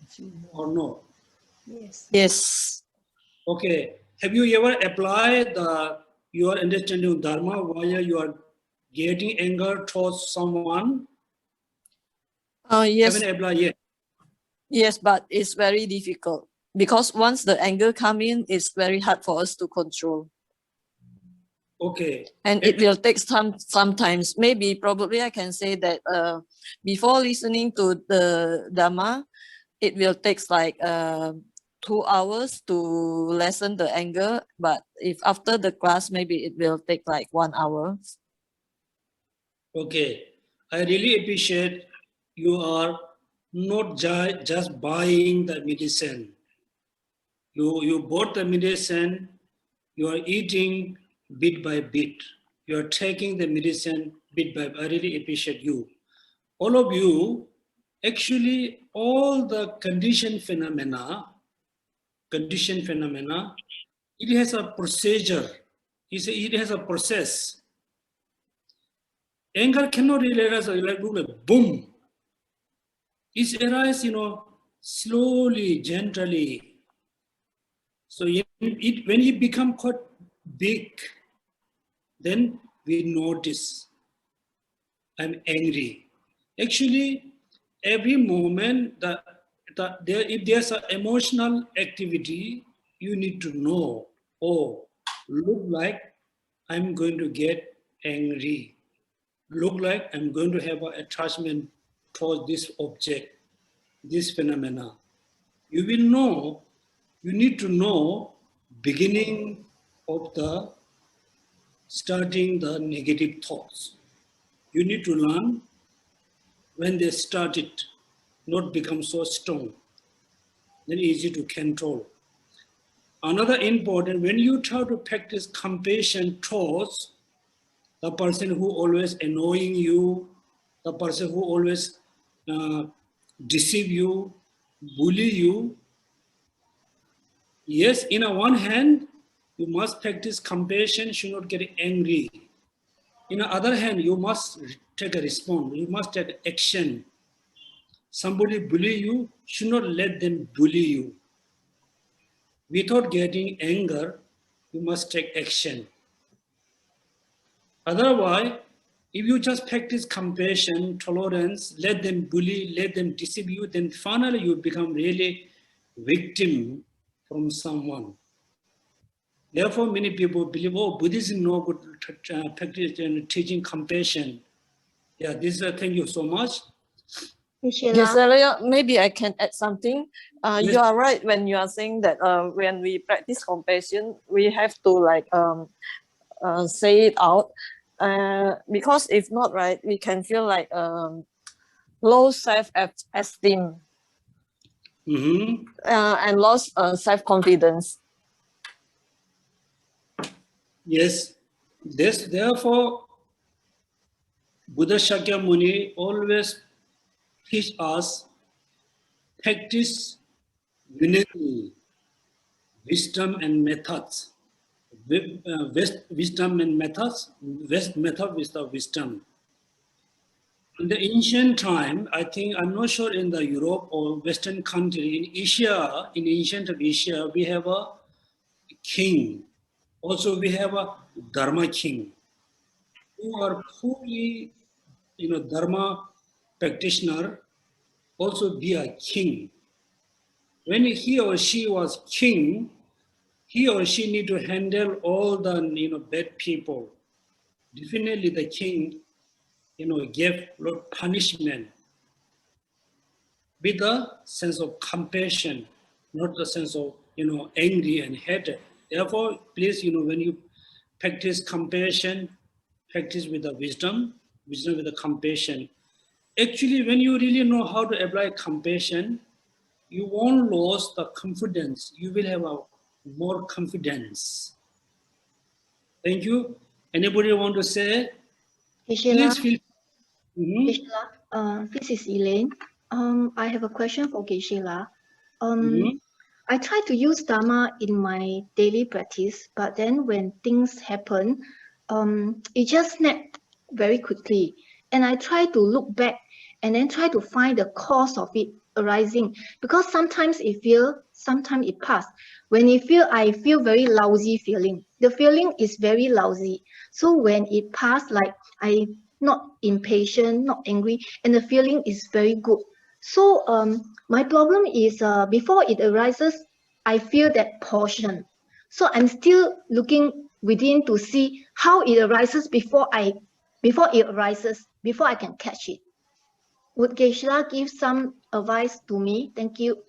Speaker 1: or no?
Speaker 3: Yes.
Speaker 2: Yes.
Speaker 1: Okay. Have you ever applied your understanding of Dharma while you are getting anger towards someone?
Speaker 2: Yes.
Speaker 1: Haven't applied yet.
Speaker 2: Yes, but it's very difficult because once the anger come in, it's very hard for us to control.
Speaker 1: Okay.
Speaker 2: And it will take sometimes. Maybe probably I can say that before listening to the Dhamma, it will take like 2 hours to lessen the anger. But if after the class, maybe it will take like 1 hour.
Speaker 1: Okay. I really appreciate you are not just buying the medicine. You bought the medicine, you are eating bit by bit. You are taking the medicine bit by bit. I really appreciate you. All of you, actually, all the conditioned phenomena, it has a procedure. It has a process. Anger cannot really arise like boom. It arises, slowly, gently. So when it become quite big, then we notice I'm angry. Actually, every moment if there's an emotional activity, you need to know, oh, look like I'm going to get angry. Look like I'm going to have an attachment towards this object, this phenomena. You will know, you need to know beginning of the starting the negative thoughts. You need to learn when they started, not become so strong, then easy to control. Another important, when you try to practice compassion towards the person who always annoying you, the person who always deceive you, bully you, yes, in a one hand, you must practice compassion, should not get angry. In the other hand, you must take a response, you must take action. Somebody bully you, should not let them bully you. Without getting anger, you must take action. Otherwise, if you just practice compassion, tolerance, let them bully, let them deceive you, then finally you become really victim from someone. Therefore, many people believe, oh, Buddhism no good practice and teaching compassion. Yeah, thank you so much.
Speaker 2: Yes, maybe I can add something.
Speaker 1: Yes.
Speaker 2: You are right when you are saying that when we practice compassion, we have to like say it out. Because if not, right, we can feel like low self-esteem and lost self-confidence.
Speaker 1: Yes, therefore, Buddha Shakyamuni always teach us practice unity, wisdom and methods. Wisdom and methods, method with the wisdom. In the ancient time, I think, I'm not sure in the Europe or Western country, in Asia, in ancient Asia, we have a king. Also, we have a Dharma king who are fully, Dharma practitioner, also be a king. When he or she was king, he or she need to handle all the bad people. Definitely the king, gave a lot of punishment with a sense of compassion, not the sense of angry and hatred. Therefore, please, when you practice compassion, practice with the wisdom with the compassion. Actually, when you really know how to apply compassion, you won't lose the confidence. You will have a more confidence. Thank you. Anybody want to say?
Speaker 3: Geshe
Speaker 1: Please feel.
Speaker 3: This is Elaine. I have a question for Geshe La.
Speaker 1: Mhm.
Speaker 3: I try to use Dharma in my daily practice, but then when things happen, it just snapped very quickly. And I try to look back and then try to find the cause of it arising. Because sometimes it feels, sometimes it passes. When it feel, I feel very lousy feeling. The feeling is very lousy. So when it passed, like I not impatient, not angry, and the feeling is very good. So my problem is before it arises, I feel that portion. So I'm still looking within to see how it arises before it arises, before I can catch it. Would Geshe give some advice to me? Thank you.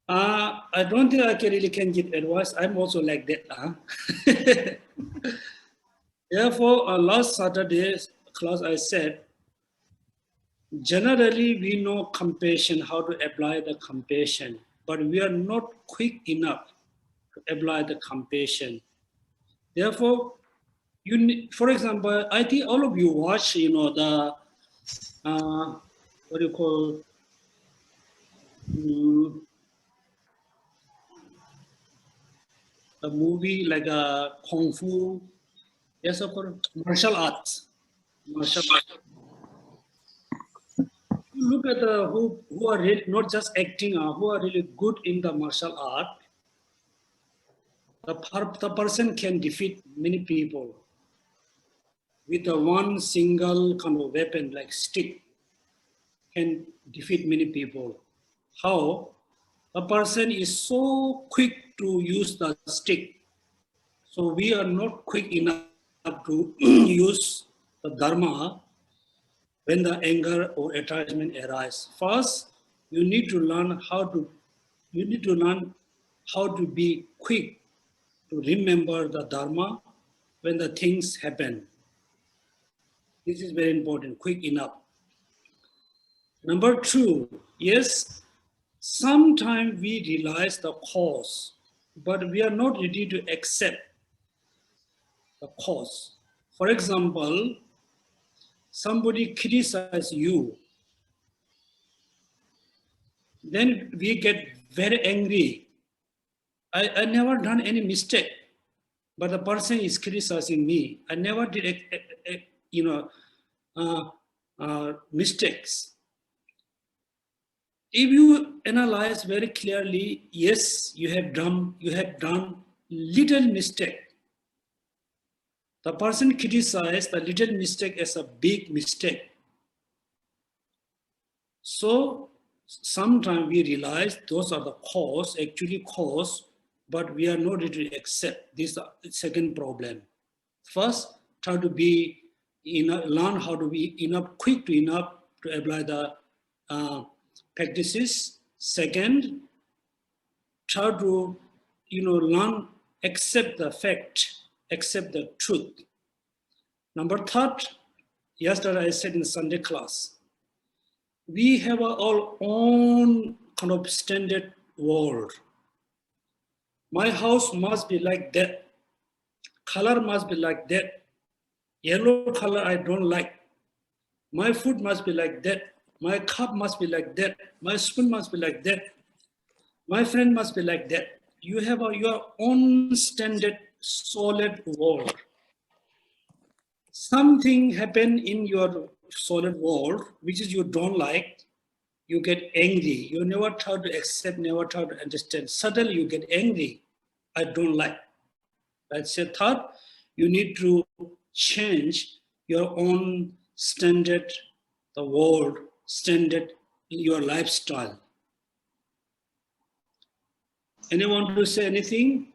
Speaker 1: I don't think I really can give advice. I'm also like that. Therefore, last Saturday's class I said, generally we know compassion, how to apply the compassion, but we are not quick enough to apply the compassion. Therefore, for example, I think all of you watch, the what do you call a movie like a kung fu, yes, of course, martial arts. Martial arts. You look at who are really, not just acting, who are really good in the martial art. The person can defeat many people with a one single kind of weapon like stick, can defeat many people. How? A person is so quick to use the stick. So we are not quick enough to use the dharma when the anger or attachment arise. First, you need to learn how to be quick to remember the dharma when the things happen. This is very important, quick enough. Number two, yes, sometimes we realize the cause, but we are not ready to accept the cause. For example, somebody criticizes you, then we get very angry. I never done any mistake, but the person is criticizing me. I never did, mistakes. If you analyze very clearly, yes, you have done little mistake. The person criticized the little mistake as a big mistake. So sometimes we realize those are the actually cause, but we are not ready to accept. This is the second problem. First, try to be learn how to be quick enough to apply the practices. Second, try to learn, accept the fact, accept the truth. Number third, yesterday I said in Sunday class, we have our own kind of standard world. My house must be like that. Color must be like that. Yellow color I don't like. My food must be like that. My cup must be like that. My spoon must be like that. My friend must be like that. You have your own standard solid world. Something happen in your solid world, which is you don't like, you get angry. You never try to accept, never try to understand. Suddenly you get angry. I don't like. That's your thought. You need to change your own standard, the world standard, your lifestyle. Anyone to say anything?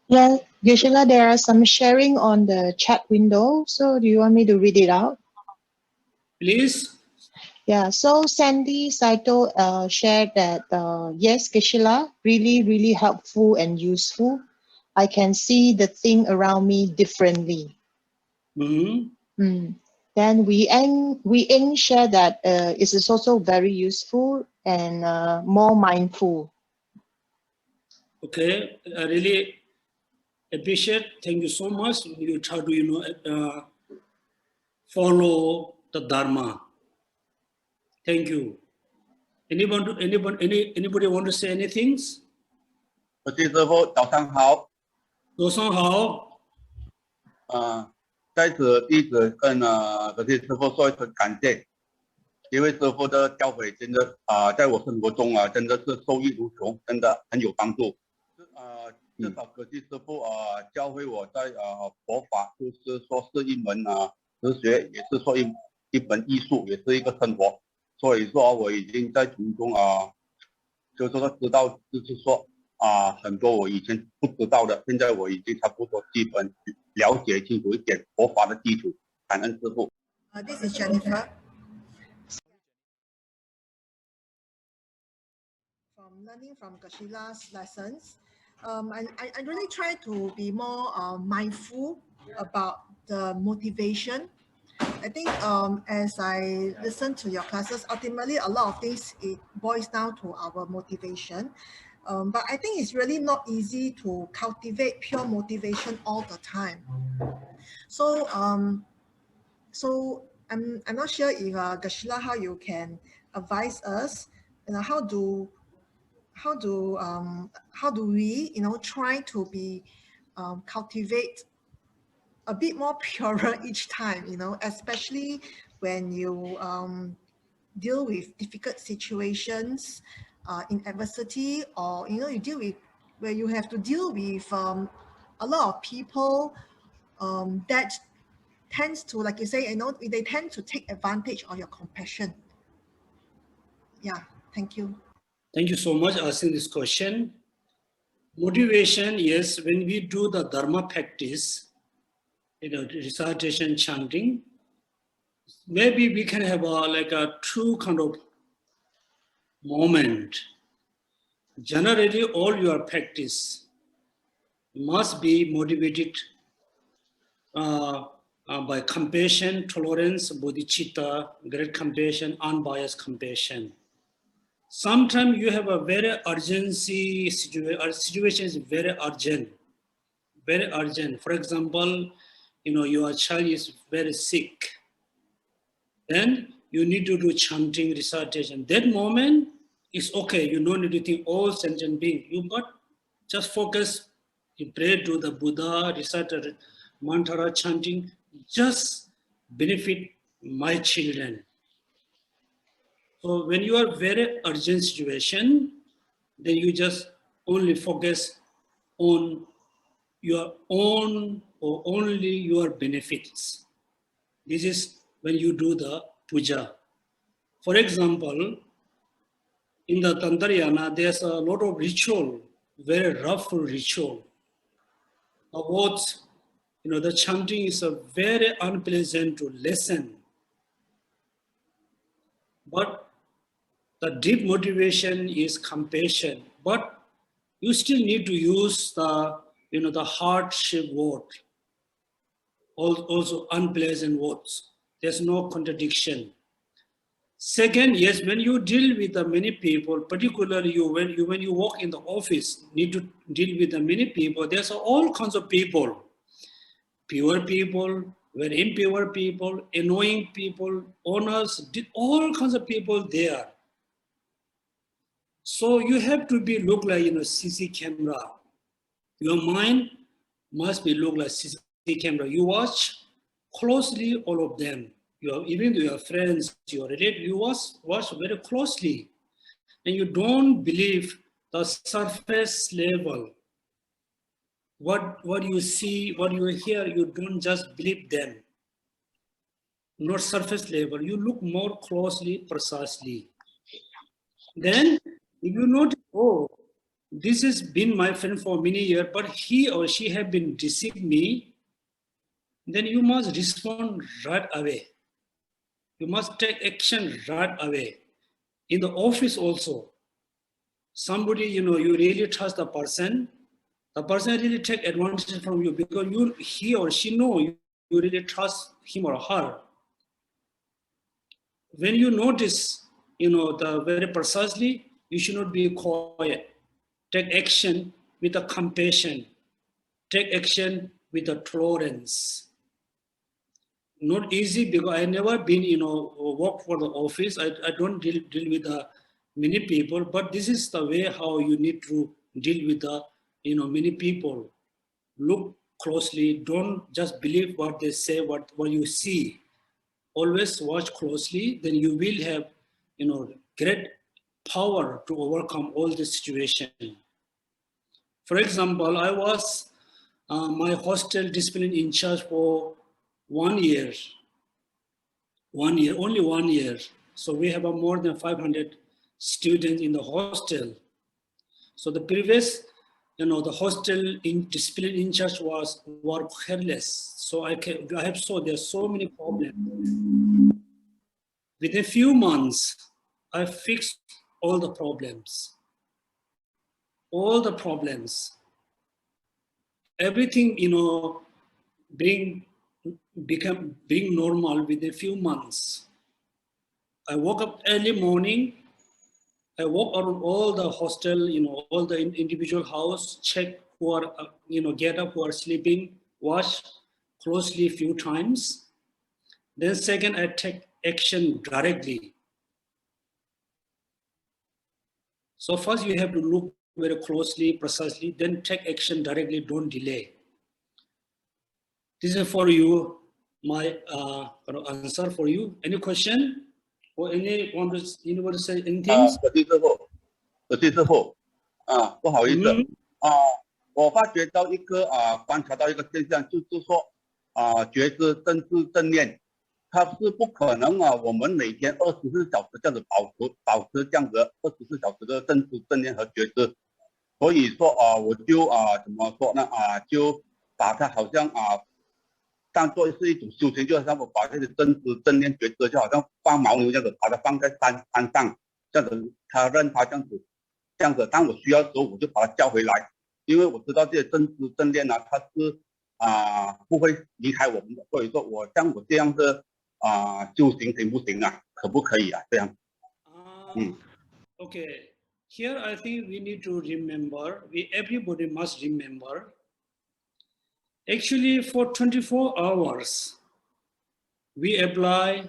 Speaker 4: Yeah, Geshe, there are some sharing on the chat window. So do you want me to read it out?
Speaker 1: Please.
Speaker 4: Yeah, so Sandy Saito shared that, yes, Geshe, really, really helpful and useful. I can see the thing around me differently.
Speaker 1: Mm-hmm.
Speaker 4: Then we Eng share that it is also very useful and more mindful.
Speaker 1: Okay, I really appreciate. Thank you so much. You try to follow the Dharma. Thank you. Anybody want to say anything?
Speaker 5: 各位师父，早上好。
Speaker 1: 早上好。
Speaker 5: 在此弟子跟各位师父说一声感谢，因为师父的教诲真的在我生活中真的是受益无穷，真的很有帮助。至少各位师父教会我在佛法就是说是一门哲学，也是说一门艺术，也是一个生活。所以说我已经在从中就是说知道，就是说很多我以前不知道的，现在我已经差不多基本了解清楚一点佛法的基础。感恩师父。
Speaker 6: This is Jennifer. From learning from Geshe-la's lessons, I really try to be more mindful about the motivation. I think as I listen to your classes, ultimately a lot of things, it boils down to our motivation. But I think it's really not easy to cultivate pure motivation all the time. So I'm not sure if Geshe-la, how you can advise us, how do we try to be cultivate a bit more purer each time, especially when you deal with difficult situations in adversity, or you deal with where you have to deal with a lot of people that tends to, like you say, they tend to take advantage of your compassion. Yeah, thank you.
Speaker 1: Thank you so much for asking this question. Motivation, yes, when we do the Dharma practice, recitation, chanting, maybe we can have a two kind of moment. Generally, all your practice must be motivated by compassion, tolerance, bodhicitta, great compassion, unbiased compassion. Sometimes you have a very urgency situation is very urgent. For example, your child is very sick. Then you need to do chanting, recitation. That moment is okay. You don't need to think all sentient beings. You but just focus. You pray to the Buddha, recite mantra, chanting. Just benefit my children. So when you are very urgent situation, then you just only focus on your own or only your benefits. This is when you do the puja. For example, in the Tantrayana, there's a lot of ritual, very rough ritual. The words, the chanting is a very unpleasant to listen. But the deep motivation is compassion, but you still need to use the heart-shaped word, also unpleasant words. There's no contradiction. Second, yes, when you deal with the many people, particularly when you walk in the office, need to deal with the many people. There's all kinds of people, pure people, very impure people, annoying people, owners, all kinds of people there. So you have to be look like CC camera. Your mind must be look like CC camera. You watch closely all of them. Even your friends, your relatives, you watch very closely, and you don't believe the surface level. What you see, what you hear, you don't just believe them. Not surface level. You look more closely, precisely. Then, if you notice, oh, this has been my friend for many years, but he or she have been deceiving me, then you must respond right away. You must take action right away. In the office also, somebody, you really trust the person really take advantage from you because he or she know you really trust him or her. When you notice, the very precisely, you should not be quiet. Take action with a compassion. Take action with a tolerance. not easy because I never been, work for the office. I don't deal with many people, but this is the way how you need to deal with the, many people. Look closely. Don't just believe what they say, what you see. Always watch closely. Then you will have, great power to overcome all this situation. For example, I was my hostel discipline in charge for 1 year. 1 year, only 1 year. So we have more than 500 students in the hostel. So the previous, the hostel in discipline in charge were careless. So I have saw there's so many problems. Within a few months, I fixed all the problems. All the problems. Everything, bring normal within a few months. I woke up early morning. I walk around all the hostel, all the individual house, check who are, get up, who are sleeping, wash closely a few times. Then second, I take action directly. So first you have to look very closely, precisely, then take action directly, don't delay. This is for you, my answer for you. Any question? Or anybody say anything?
Speaker 5: 可是师傅不好意思我发觉到观察到一个现象，就是说觉知、正知、正念，它是不可能我们每天24小时这样子保持这样子24小时的正知、正念和觉知。所以说我就怎么说呢就把它好像当做是一种修行，就好像我把这些正知、正念、觉知，就好像放牦牛这样子，把它放在山上，这样子它让它这样子，当我需要的时候，我就把它叫回来，因为我知道这些正知、正念它是不会离开我们的，所以说我像我这样的修行行不行可不可以这样
Speaker 1: Okay, here I think we need to remember, everybody must remember, actually for 24 hours, we apply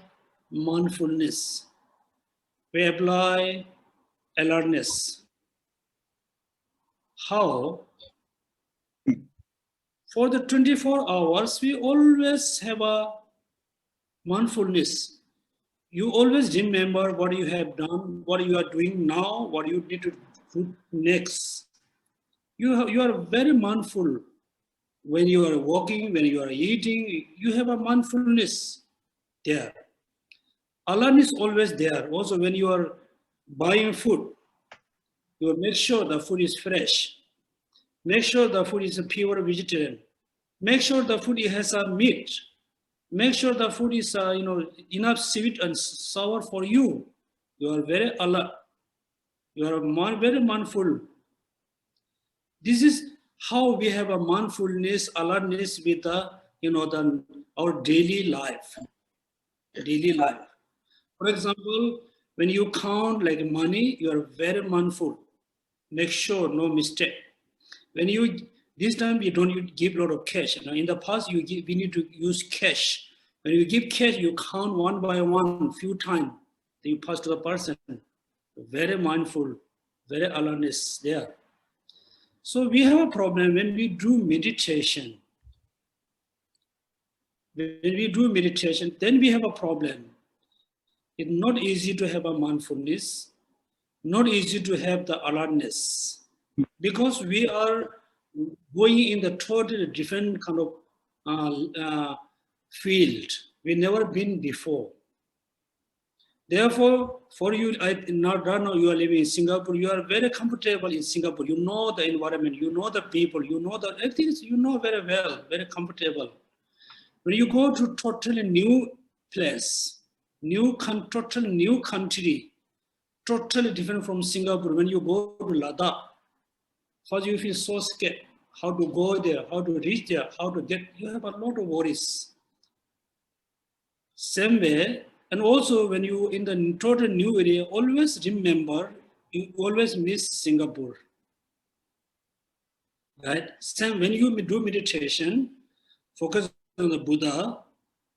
Speaker 1: mindfulness, we apply alertness. How? For the 24 hours, we always have a mindfulness. You always remember what you have done, what you are doing now, what you need to do next. You are very mindful. When you are walking, when you are eating, you have a mindfulness there. Awareness is always there. Also, when you are buying food, you make sure the food is fresh. Make sure the food is a pure vegetarian. Make sure the food has a meat. Make sure the food is enough sweet and sour for you. You are very alert. You are very mindful. This is how we have a mindfulness, alertness with our daily life. Daily life. For example, when you count like money, you are very mindful. Make sure no mistake. When this time we don't give a lot of cash. In the past, we need to use cash. When you give cash, you count one by one, few times. Then you pass to the person. Very mindful, very alertness there. So we have a problem when we do meditation. When we do meditation, then we have a problem. It's not easy to have a mindfulness, not easy to have the alertness, because we are going in the totally different kind of field. We never been before. Therefore, for you, now you are living in Singapore, you are very comfortable in Singapore. You know the environment, you know the people, you know the things, you know very well, very comfortable. When you go to totally new place, totally new country, totally different from Singapore. When you go to Ladakh, first you feel so scared. How to go there, how to reach there, how to get, you have a lot of worries. Same way, and also when you in the total new area, always remember, you always miss Singapore. Right? Same when you do meditation, focus on the Buddha.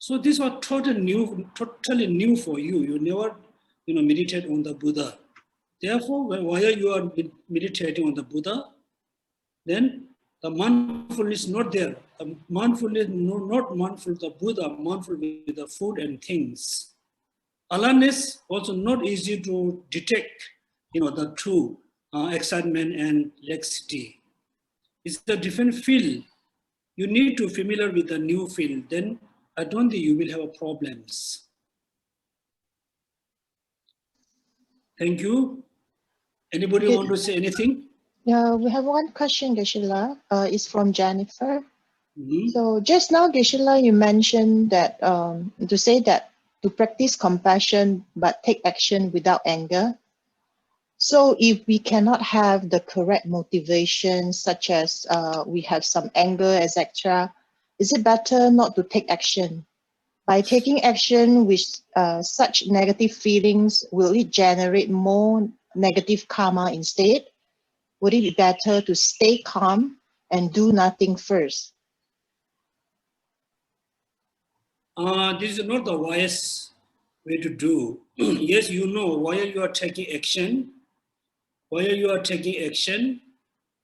Speaker 1: So this was totally new for you. You never, meditate on the Buddha. Therefore, while you are meditating on the Buddha, then the mindfulness is not there. The mindfulness, not mindful the Buddha, mindful with the food and things. Awareness also not easy to detect, the two, excitement and laxity. It's a different field. You need to familiar with the new field. Then I don't think you will have problems. Thank you. Anybody want to say anything?
Speaker 4: Yeah, we have one question, Geshe-la. It's from Jennifer.
Speaker 1: Mm-hmm.
Speaker 4: So just now, Geshe-la, you mentioned that to say that to practice compassion but take action without anger. So if we cannot have the correct motivation, such as we have some anger, etc., is it better not to take action? By taking action with such negative feelings, will it generate more negative karma instead? Would it be better to stay calm and do nothing first?
Speaker 1: This is not the wise way to do. Yes, while you are taking action,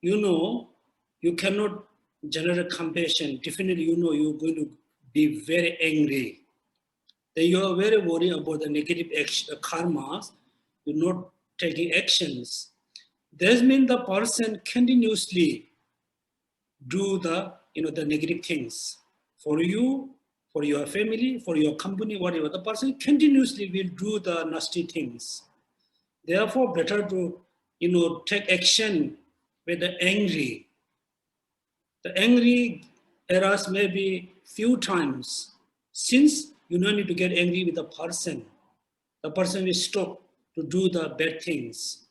Speaker 1: you cannot generate compassion. Definitely, you're going to be very angry. Then you are very worried about the negative action, karmas. You're not taking actions. That means the person continuously do the negative things for you, for your family, for your company, whatever. The person continuously will do the nasty things. Therefore, better to take action with the angry. The angry errors maybe few times. Since you don't need to get angry with the person will stop to do the bad things.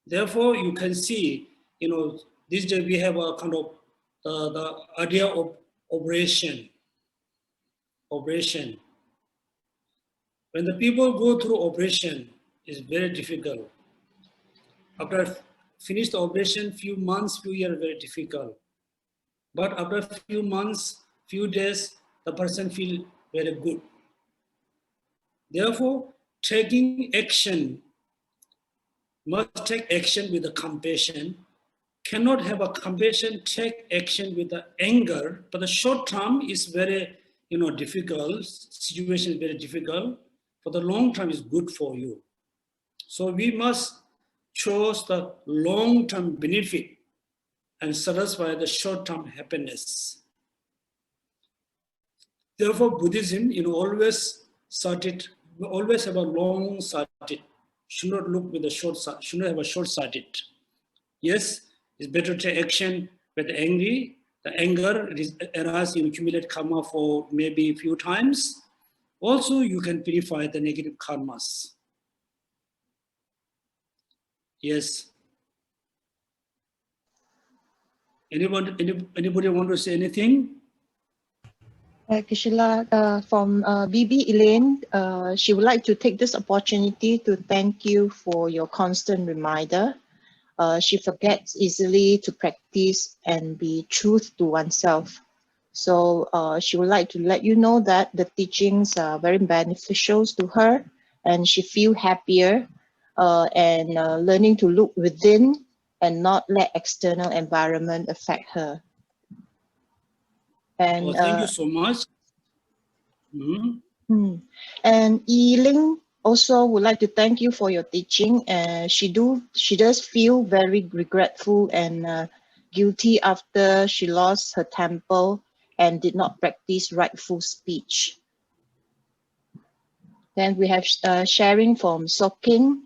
Speaker 1: Therefore, you can see, this day we have a kind of the idea of operation. When the people go through operation, it's very difficult. After finish the operation, few months, few years, very difficult. But after few months, few days, the person feel very good. Therefore, taking action must take action with the compassion. Cannot have a compassion, take action with the anger, but the short term is very, difficult, situation is very difficult. For the long term is good for you. So we must choose the long-term benefit and satisfy the short-term happiness. Therefore, Buddhism, always have a long-sighted, should not look with a short-sighted, should not have a short-sighted. Yes, it's better to take action with angry. The anger arises in accumulate karma for maybe a few times. Also, you can purify the negative karmas. Yes. Anybody want to say anything?
Speaker 4: Geshe-la, from BB Elaine, she would like to take this opportunity to thank you for your constant reminder. She forgets easily to practice and be true to oneself. So she would like to let you know that the teachings are very beneficial to her, and she feels happier and learning to look within and not let external environment affect her. And
Speaker 1: thank you so much. Mm-hmm.
Speaker 4: And Yi-Ling also would like to thank you for your teaching. She does feel very regretful and guilty after she lost her temple and did not practice rightful speech. Then we have sharing from Soking.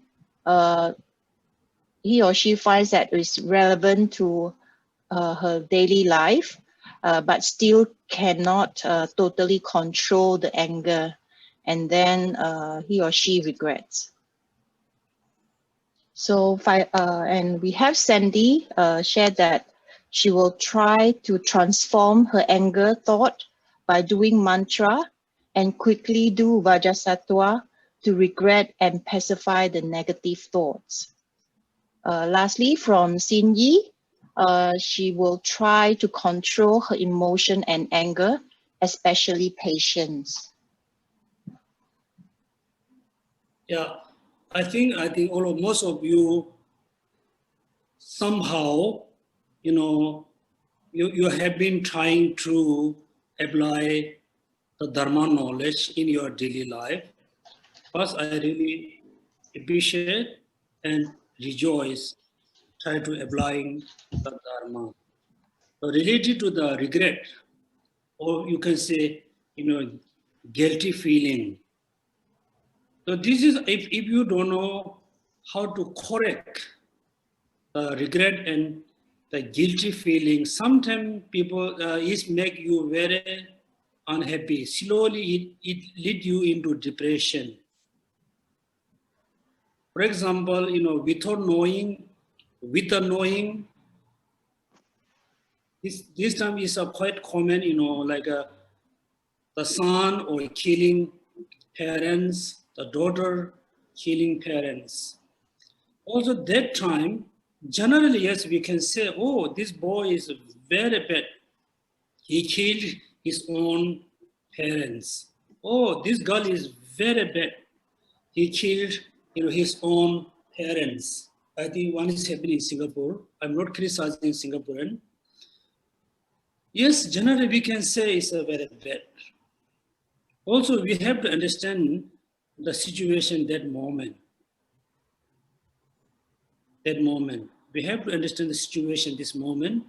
Speaker 4: He or she finds that it's relevant to her daily life, but still cannot totally control the anger, and then he or she regrets. So, and we have Sandy shared that she will try to transform her anger thought by doing mantra and quickly do Vajrasattva to regret and pacify the negative thoughts. Lastly, from Xin Yi, she will try to control her emotion and anger, especially patience.
Speaker 1: Yeah, I think most of you somehow, you have been trying to apply the Dharma knowledge in your daily life. First, I really appreciate and rejoice, try to applying the Dharma. So related to the regret, or you can say, guilty feeling. So this is, if you don't know how to correct the regret and the guilty feeling, sometimes people is make you very unhappy. Slowly it lead you into depression. For example, without knowing, with the knowing, this time is a quite common, like the son or killing parents, the daughter killing parents. Also that time, generally, yes, we can say, oh, this boy is very bad. He killed his own parents. Oh, this girl is very bad. He killed, his own parents. I think one is happening in Singapore. I'm not criticizing Singaporean. Yes, generally we can say it's a very bad. Also, we have to understand the situation that moment. We have to understand the situation this moment.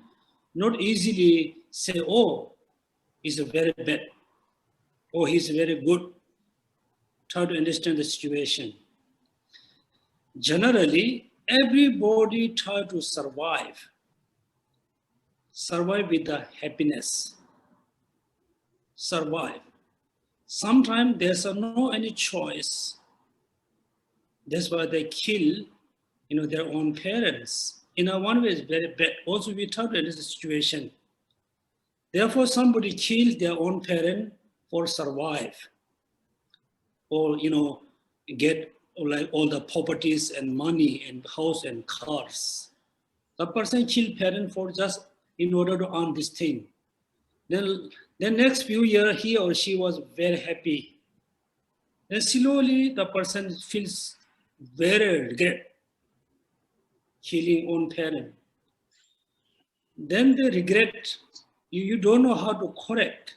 Speaker 1: Not easily say, oh, he's a very bad. Oh, he's very good. Try to understand the situation. Generally, everybody try to survive with the happiness. Survive. Sometimes there's no any choice. That's why they kill, their own parents. In one way, it's very bad. Also, we try to understand the situation. Therefore, somebody kills their own parent for survive, or get like all the properties and money and house and cars. The person killed parent for just in order to earn this thing. Then next few years, he or she was very happy. Then slowly the person feels very regret killing own parent. Then they regret, you don't know how to correct.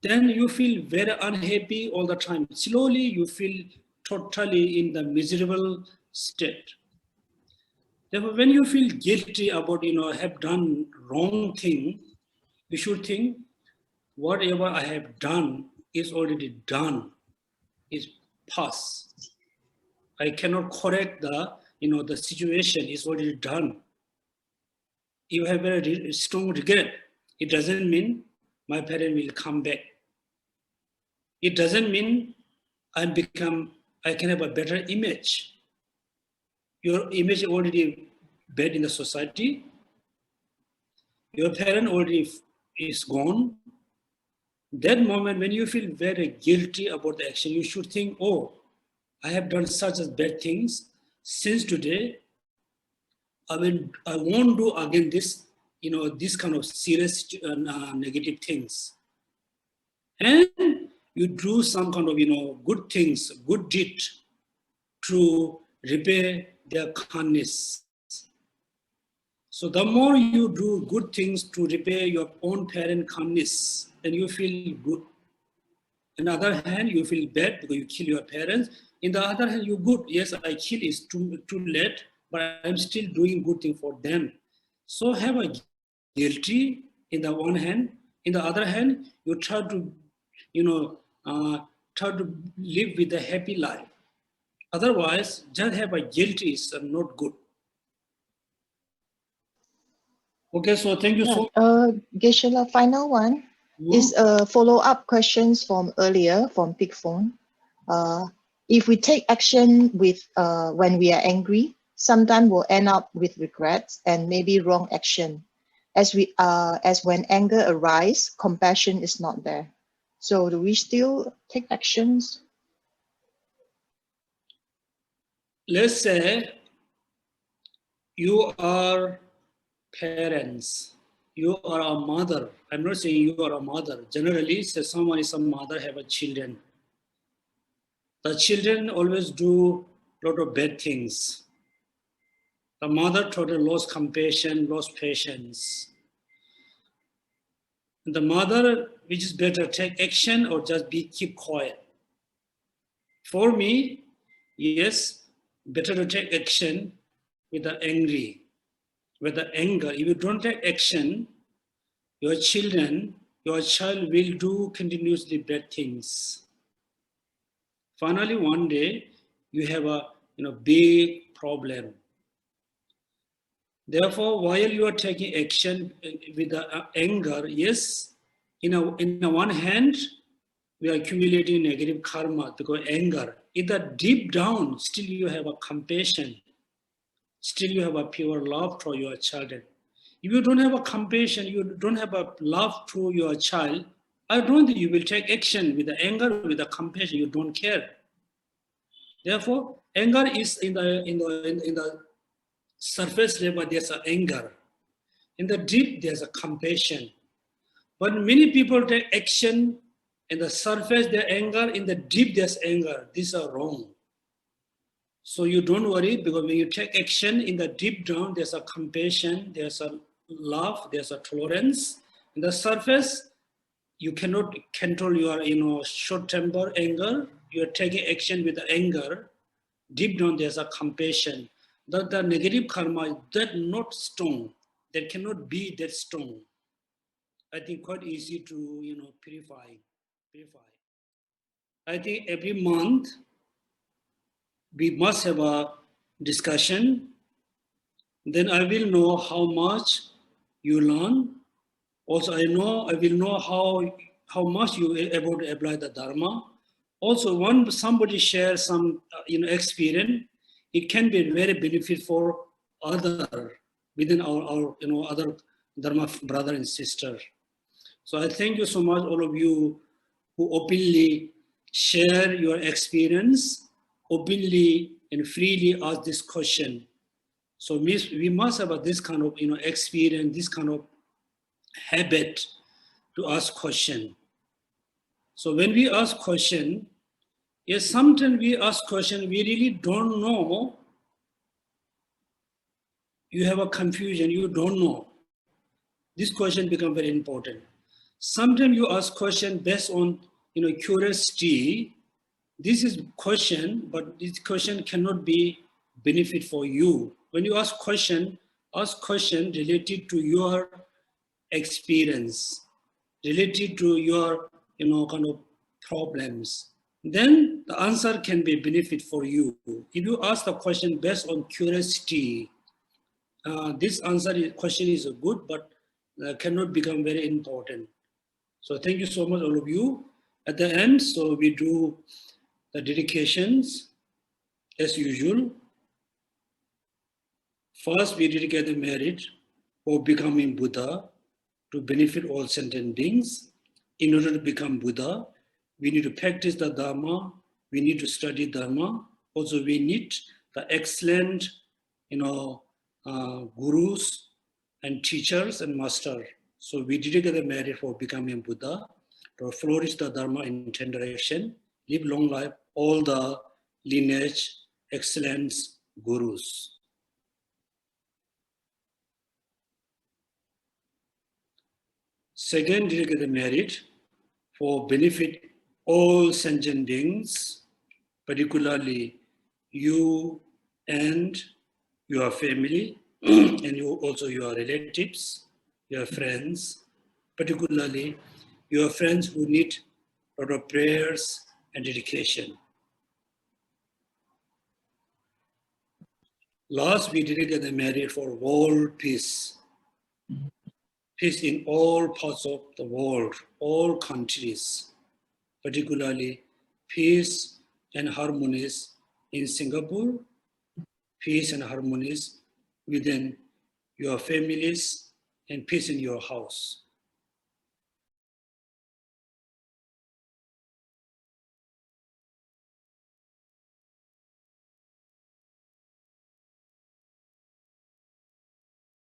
Speaker 1: Then you feel very unhappy all the time. Slowly you feel totally in the miserable state. Therefore, when you feel guilty about, have done wrong thing, you should think, whatever I have done is already done, is past. I cannot correct the situation is already done. You have a strong regret. It doesn't mean my parent will come back. It doesn't mean I can have a better image. Your image already bad in the society. Your parent already is gone. That moment when you feel very guilty about the action, you should think, oh, I have done such as bad things. Since today, I won't do again this, this kind of serious negative things. And you do some kind of, good things, good deed to repay their kindness. So the more you do good things to repay your own parent kindness, then you feel good. On the other hand, you feel bad because you kill your parents. In the other hand, you're good. Yes, I kill, it's too late, but I'm still doing good thing for them. So have a guilty in the one hand. In the other hand, you try to, try to live with a happy life. Otherwise, just have a guilty is not good. Okay, so thank you so much.
Speaker 4: Geshe, final one is follow-up questions from earlier from Big Phone. If we take action with when we are angry, sometimes we'll end up with regrets and maybe wrong action. As when anger arises, compassion is not there. So do we still take actions?
Speaker 1: Let's say you are parents, you are a mother. I'm not saying you are a mother. Generally, say someone is a mother, have a children. The children always do a lot of bad things. The mother totally lost compassion, lost patience. And the mother, which is better, take action or just keep quiet. For me, yes, better to take action with the angry, with the anger. If you don't take action, your child will do continuously bad things. Finally, one day, you have a big problem. Therefore, while you are taking action with the anger, yes, in the one hand, we are accumulating negative karma because anger. Either deep down, still you have a compassion, still you have a pure love for your children. If you don't have a compassion, you don't have a love to your child, I don't think you will take action with the anger, with the compassion. You don't care. Therefore, anger is in the surface level. There's an anger. In the deep, there's a compassion. But many people take action in the surface, their anger. In the deep, there's anger. These are wrong. So you don't worry, because when you take action in the deep down, there's a compassion, there's a love, there's a tolerance. In the surface, you cannot control your short-temper anger. You're taking action with the anger. Deep down, there's a compassion. The negative karma is that not strong. That cannot be that strong. I think quite easy to purify. I think every month we must have a discussion. Then I will know how much you learn. Also, I will know how much you are able to apply the Dharma. Also, when somebody shares some experience, it can be very benefit for other within our other Dharma brother and sister. So I thank you so much, all of you who openly share your experience, openly and freely ask this question. So we must have this kind of experience, this kind of habit to ask question. So when we ask question, yes, sometimes we ask question, we really don't know. You have a confusion, you don't know. This question becomes very important. Sometimes you ask question based on curiosity. This is question, but this question cannot be benefit for you. When you ask question related to your experience, related to your kind of problems. Then the answer can be benefit for you. If you ask the question based on curiosity, this question is good, but cannot become very important. So thank you so much, all of you. At the end, so we do the dedications as usual. First, we dedicate the merit for becoming Buddha to benefit all sentient beings. In order to become Buddha, we need to practice the Dharma. We need to study Dharma. Also, we need the excellent, gurus and teachers and masters. So we dedicate the merit for becoming Buddha, to flourish the Dharma in 10 direction, live long life, all the lineage, excellence, gurus. Second, dedicate the merit for benefit all sentient beings, particularly you and your family, and your relatives, your friends, particularly your friends who need a lot of prayers and dedication. Last, we dedicate the merit for world peace. Peace in all parts of the world, all countries, particularly peace and harmonies in Singapore, peace and harmonies within your families, and peace in your house.